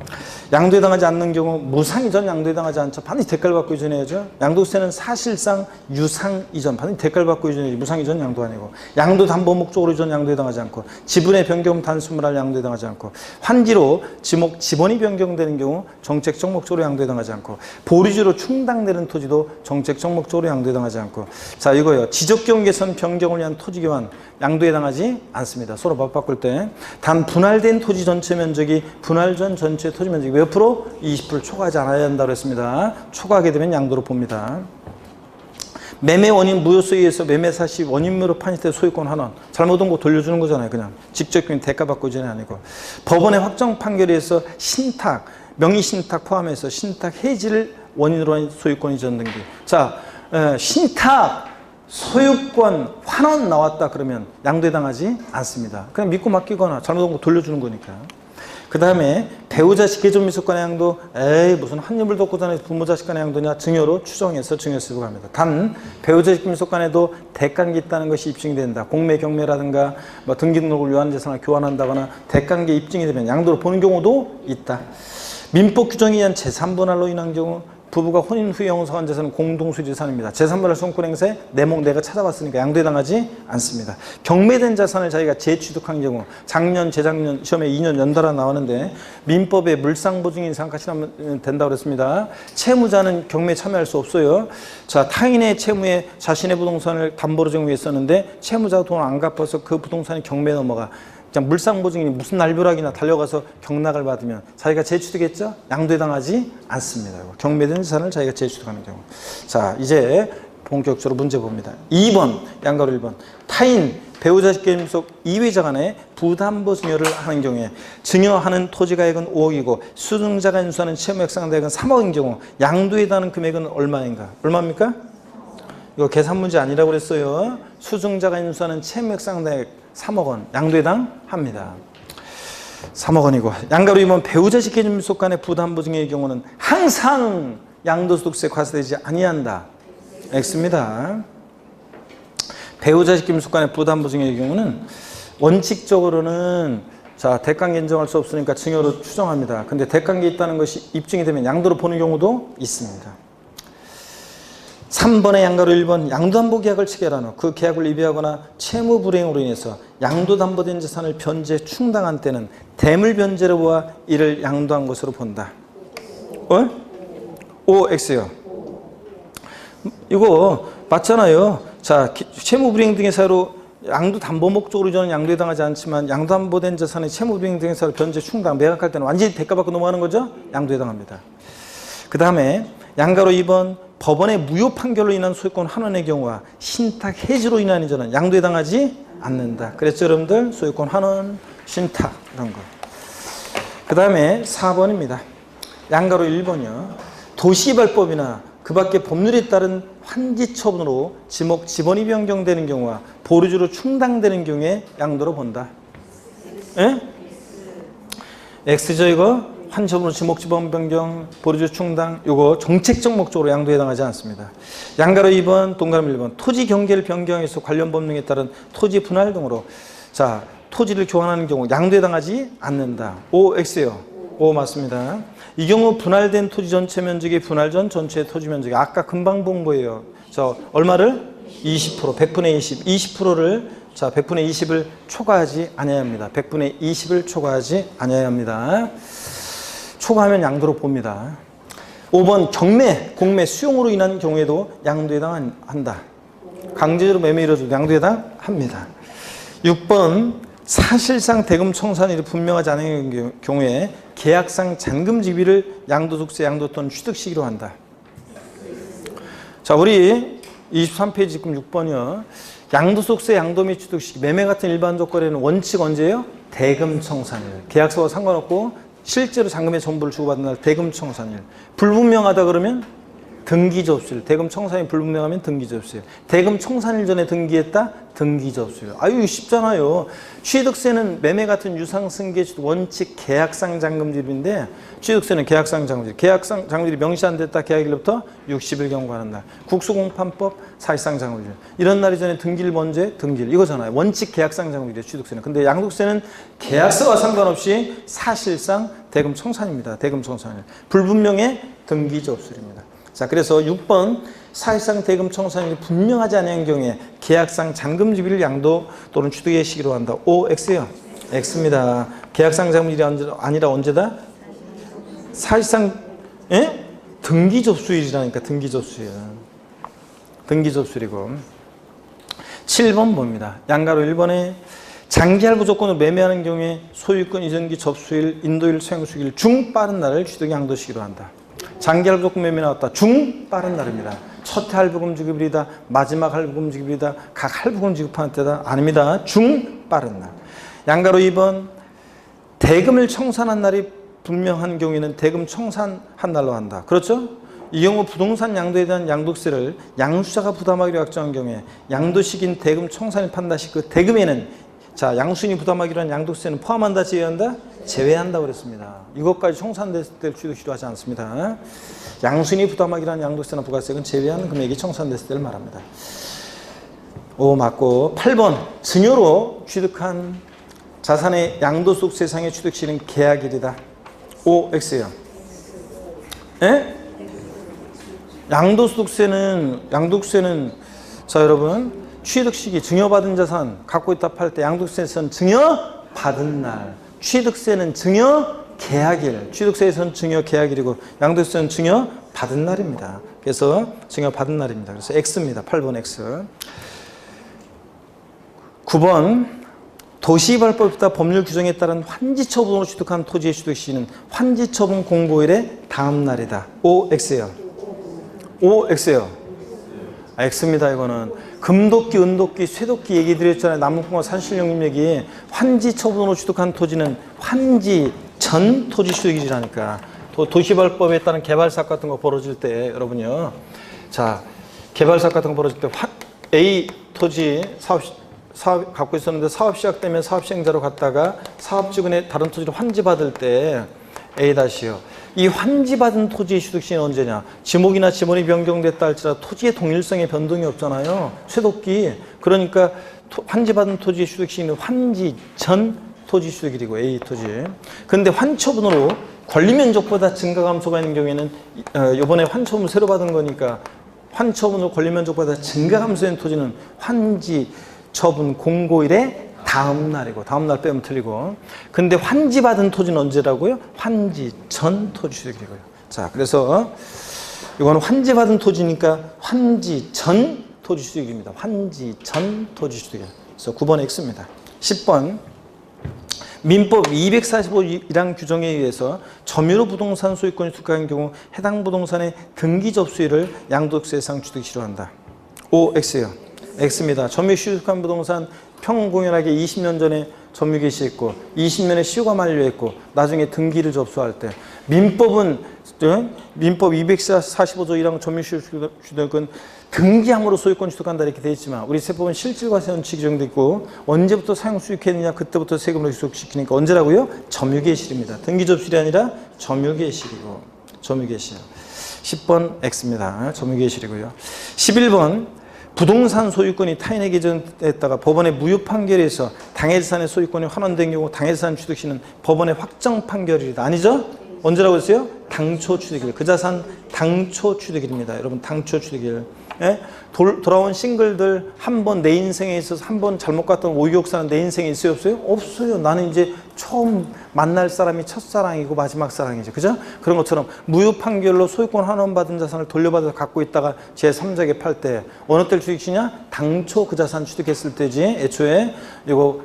양도해당하지 않는 경우 무상이전 양도해당하지 않죠. 반드시 대가를 받고 이전해야죠. 양도세는 사실상 유상이전 반드시 대가를 받고 이전해야지 무상이전 양도 아니고 양도담보 목적으로 이전 양도해당하지 않고 지분의 변경 단순분할 양도해당하지 않고 환지로 지번이 변경되는 경우 정책적 목적으로 양도해당하지 않고 보류지로 충당되는 토지도 정책적 목적으로 양도해당하지 않고 자 이거요. 지적경 개선 변경을 위한 토지 교환 양도해당하지 않습니다. 서로 맞바꿀 때 단 분할된 토지 전체 면적이 분할 전 전체 토지 면적이 몇 프로? 20%를 초과하지 않아야 한다고 했습니다. 초과하게 되면 양도로 봅니다. 매매 원인 무효수에 의해서 매매사 시 원인무효로 판시된 소유권 환원 잘못 온 거 돌려주는 거잖아요. 그냥 직접적인 대가 받고 이전이 아니고 법원의 확정 판결에 의해서 신탁 명의신탁 포함해서 신탁 해지를 원인으로 한 소유권 이전 등기 자 신탁 소유권 환원 나왔다 그러면 양도해당하지 않습니다. 그냥 믿고 맡기거나 잘못한 거 돌려주는 거니까. 그 다음에 배우자 직계존 미속간의 양도 무슨 한 입을 덮고 다니는 부모 자식 간의 양도냐 증여로 추정해서 증여세 부과합니다. 단 배우자 직계 미속간에도 대가가 있다는 것이 입증이 된다. 공매 경매라든가 뭐 등기등록을 요한 재산을 교환한다거나 대가가 입증이 되면 양도로 보는 경우도 있다. 민법 규정에 의한 재산분할로 인한 경우 부부가 혼인 후에 형성한 재산은 공동소유재산입니다. 재산분할 소유권 행사에 내목 내가 찾아봤으니까 양도해당하지 않습니다. 경매된 자산을 자기가 재취득한 경우 작년, 재작년 시험에 2년 연달아 나왔는데 민법에 물상보증인 생각하시면 된다고 그랬습니다. 채무자는 경매에 참여할 수 없어요. 자 타인의 채무에 자신의 부동산을 담보로 제공했었는데 채무자가 돈을 안 갚아서 그 부동산이 경매에 넘어가 그냥 물상보증인이 무슨 날벼락이나 달려가서 경락을 받으면 자기가 재취득했죠? 양도해당하지 않습니다. 경매된 재산을 자기가 재취득하는 경우. 자, 이제 본격적으로 문제 봅니다. 2번, 양가로 1번. 타인 배우자 직계림속 이외자 간에 부담보 증여를 하는 경우에 증여하는 토지가액은 5억이고 수증자가 인수하는 채무액 상대액은 3억인 경우 양도에 해당하는 금액은 얼마인가? 얼마입니까? 이거 계산 문제 아니라고 그랬어요. 수증자가 인수하는 채무액 상대액 3억 원 양도에 해당합니다. 3억 원이고 양가로 이번 배우자 직계림속 간의 부담보 증여의 경우는 항상 양도소득세 과세되지 아니한다. X입니다. 배우자 직계림속 간의 부담보 증여의 경우는 원칙적으로는 자 대관계 인정할 수 없으니까 증여로 추정합니다. 근데 대관계 있다는 것이 입증이 되면 양도로 보는 경우도 있습니다. 3번의 양가로 1번 양도담보 계약을 체결한 후 그 계약을 위배하거나 채무 불이행으로 인해서 양도담보된 재산을 변제 충당한 때는 대물 변제로 보아 이를 양도한 것으로 본다. OX요. 이거 맞잖아요. 자, 채무 불이행 등의 사유로 양도담보 목적으로 저는 양도에 해당하지 않지만 양도담보된 재산의 채무 불이행 등의 사유로 변제 충당 매각할 때는 완전히 대가받고 넘어가는 거죠? 양도에 해당합니다. 그 다음에 양가로 2번 법원의 무효 판결로 인한 소유권 환원의 경우와 신탁 해지로 인한 이전은 양도에 해당하지 않는다. 그랬죠, 여러분들? 소유권 환원, 신탁 이런 거. 그 다음에 4번입니다. 양가로 1번이요. 도시개발법이나 그 밖의 법률에 따른 환지 처분으로 지목 지번이 변경되는 경우와 보류주로 충당되는 경우에 양도로 본다. 예? X죠, 이거? 환처분으로 지목 지번 변경, 보류주 충당, 요거 정책적 목적으로 양도에 해당하지 않습니다. 양가로 2번, 동가로 1번 토지 경계를 변경해서 관련 법령에 따른 토지 분할 등으로 자 토지를 교환하는 경우 양도에 해당하지 않는다. OX요. O 맞습니다. 이 경우 분할된 토지 전체 면적이 분할 전 전체 토지 면적이 아까 금방 본 거예요. 저 얼마를? 20%, 100분의 20, 20%를 자 100분의 20을 초과하지 아니어야 합니다. 100분의 20을 초과하지 아니어야 합니다. 초과하면 양도로 봅니다. 5번 경매, 공매, 수용으로 인한 경우에도 양도에 해당한다. 강제로 매매 이루어져도 양도에 해당합니다. 6번 사실상 대금 청산일이 분명하지 않은 경우에 계약상 잔금 지비를 양도소득세, 양도 또는 취득 시기로 한다. 자, 우리 23페이지 지금 6번이요. 양도소득세, 양도 및 취득 시기, 매매 같은 일반적 거래는 원칙 언제예요? 대금 청산일. 계약서와 상관없고 실제로 잔금의 전부를 주고받은 날 대금 청산일. 불분명하다 그러면 등기 접수일. 대금 청산이 불분명하면 등기 접수일. 대금 청산일 전에 등기했다? 등기 접수일. 아유 쉽잖아요. 취득세는 매매 같은 유상승계 원칙 계약상 잔금지입인데 취득세는 계약상 잔금지. 계약상 잔금질이 명시 안 됐다 계약일로부터 60일 경과하는 날. 국수공판법 사실상 잔금질. 이런 날이 전에 등기를 먼저 해? 등기를. 이거잖아요. 원칙 계약상 잔금질이에요. 취득세는. 근데 양도세는 계약서와 상관없이 사실상 대금 청산입니다. 대금 청산일. 불분명해 등기 접수입니다. 자, 그래서 6번 사실상 대금 청산일이 분명하지 않은 경우에 계약상 잔금 지비를 양도 또는 취득의 시기로 한다. OX요. X입니다. 계약상 잔금일이 아니라 언제다? 사실상 예? 등기 접수일이라니까. 등기 접수일. 등기 접수일이고 7번 봅니다. 양가로 1번에 장기할부 조건으로 매매하는 경우에 소유권 이전기 접수일, 인도일, 소행수일 중 빠른 날을 취득 양도 시기로 한다. 장기할부 조건 매매 나왔다. 중 빠른 날입니다. 첫 할부금 지급일이다. 마지막 할부금 지급일이다. 각 할부금 지급하는 때다. 아닙니다. 중 빠른 날. 양가로 2번 대금을 청산한 날이 분명한 경우에는 대금 청산한 날로 한다. 그렇죠? 이 경우 부동산 양도에 대한 양도세를 양수자가 부담하기로 약정한 경우에 양도 시기인 대금 청산일 판단 시 그 대금에는 자 양수인이 부담하기로 한 양도세는 포함한다, 제외한다? 제외한다고 그랬습니다. 이것까지 청산됐을 때 취득 시도하지 않습니다. 양수인이 부담하기로 한 양도세나 부가세는 제외한 금액이 청산됐을 때를 말합니다. 5 맞고 8번 증여로 취득한 자산의 양도소득세상의 취득시는 계약일이다. OX요. 예? 양도소득세는 자 여러분 취득시기 증여받은 자산 갖고 있다 팔 때 양도세에서는 증여받은 날, 취득세는 증여계약일, 취득세에서는 증여계약일이고 양도세는 증여받은 날입니다. 그래서 증여받은 날입니다. 그래서 X입니다. 8번 X. 9번 도시개발법에 따라 법률 규정에 따른 환지처분으로 취득한 토지의 취득시는 환지처분 공고일의 다음 날이다. OX요. OX요. X입니다. 이거는 금도끼, 은도끼, 쇠도끼 얘기 드렸잖아요. 나무꾼과 산신령님 얘기. 환지 처분으로 취득한 토지는 환지 전 토지 취득이라니까. 도시발법에 따른 개발사업 같은 거 벌어질 때 여러분요. 자, 개발사업 같은 거 벌어질 때 A 토지 사업 갖고 있었는데 사업 시작되면 사업 시행자로 갔다가 사업 직원의 다른 토지를 환지받을 때 A-요. 이 환지받은 토지의 취득시는 언제냐? 지목이나 지번이 변경됐다 할지라도 토지의 동일성에 변동이 없잖아요. 쇠도끼. 그러니까 환지받은 토지의 취득시는 환지 전 토지 취득일이고 A 토지. 그런데 환처분으로 권리면적보다 증가 감소가 있는 경우에는 이번에 환처분 새로 받은 거니까 환처분으로 권리면적보다 증가 감소된 토지는 환지처분 공고일의 다음 날이고, 다음 날 빼면 틀리고. 근데 환지받은 토지는 언제라고요? 환지 전 토지 취득이고요. 자, 그래서 이거는 환지받은 토지니까 환지 전 토지 취득입니다. 환지 전 토지 취득이에요. 그래서 9번 X입니다. 10번. 민법 245 1항 규정에 의해서 점유로 부동산 소유권이 취득한 경우 해당 부동산의 등기 접수일을 양도세상 취득시로 한다. O, X예요. X입니다. 점유 취득한 부동산 평공연하게 20년 전에 점유 개시했고 20년에 시효가 만료했고 나중에 등기를 접수할 때 민법 245조 1항 점유 취득은 등기함으로 소유권 취득한다 이렇게 되어 있지만 우리 세법은 실질과 세원칙이 규정되어 있고 언제부터 사용 수익했느냐 그때부터 세금을 귀속시키니까 언제라고요? 점유 개시일입니다. 등기 접수일이 아니라 점유 개시일이고 점유 개시일. 10번 X입니다. 점유 개시일이고요. 11번 부동산 소유권이 타인에게 이전됐다가 법원의 무효 판결에서 당해자산의 소유권이 환원된 경우 당해자산 취득시는 법원의 확정 판결일이다. 아니죠? 언제라고 했어요? 당초 취득일. 그 자산 당초 취득일입니다. 여러분 당초 취득일. 예? 돌아온 싱글들 한 번 내 인생에 있어서 한 번 잘못 갔던 오유역사는 내 인생에 있어요? 없어요? 없어요. 나는 이제 처음 만날 사람이 첫사랑이고 마지막 사랑이죠. 그죠? 그런 것처럼 무효 판결로 소유권 환원받은 자산을 돌려받아서 갖고 있다가 제3자에게 팔 때 어느 때를 취득시냐? 당초 그 자산 취득했을 때지. 애초에 이거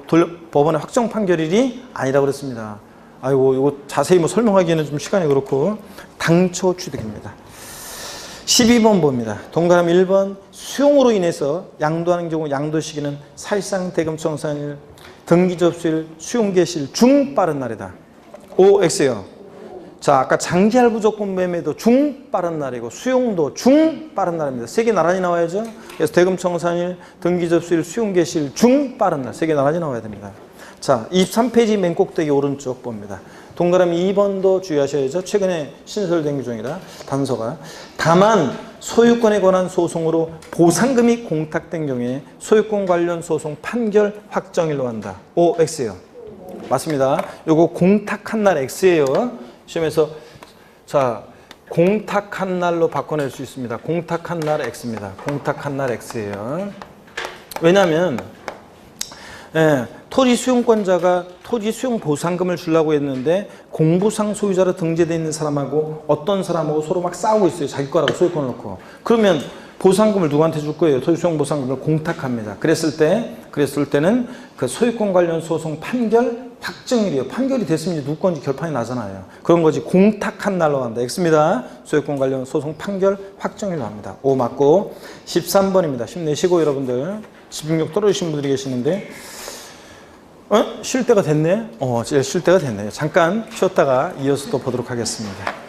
법원의 확정 판결일이 아니라고 그랬습니다. 아이고 이거 자세히 뭐 설명하기에는 좀 시간이 그렇고 당초 취득입니다. 12번 봅니다. 동그라미 1번 수용으로 인해서 양도하는 경우 양도 시기는 사실상 대금 청산일, 등기 접수일, 수용 개시일 중 빠른 날이다. O, X요. 자, 아까 장기할부 조건 매매도 중 빠른 날이고 수용도 중 빠른 날입니다. 세 개 나란히 나와야죠. 그래서 대금 청산일, 등기 접수일, 수용 개시일 중 빠른 날 세 개 나란히 나와야 됩니다. 자, 23페이지 맨 꼭대기 오른쪽 봅니다. 동그라미 2번도 주의하셔야죠. 최근에 신설된 규정이라 단서가. 다만 소유권에 관한 소송으로 보상금이 공탁된 경우에 소유권 관련 소송 판결 확정일로 한다. O, X예요. 맞습니다. 요거 공탁한 날 X예요. 시험에서 자 공탁한 날로 바꿔낼 수 있습니다. 공탁한 날 X입니다. 공탁한 날 X예요. 왜냐하면 토지 수용권자가 토지 수용 보상금을 주려고 했는데 공부상 소유자로 등재되어 있는 사람하고 어떤 사람하고 서로 막 싸우고 있어요. 자기 거라고 소유권을 놓고. 그러면 보상금을 누구한테 줄 거예요? 토지 수용 보상금을 공탁합니다. 그랬을 때는 그 소유권 관련 소송 판결 확정일이에요. 판결이 됐으면 이제 누구 건지 결판이 나잖아요. 그런 거지. 공탁한 날로 한다. X입니다. 소유권 관련 소송 판결 확정일로 합니다. O 맞고 13번입니다. 힘내시고 여러분들 집중력 떨어지신 분들이 계시는데 쉴 때가 됐네? 쉴 때가 됐네요. 잠깐 쉬었다가 이어서 또 보도록 하겠습니다.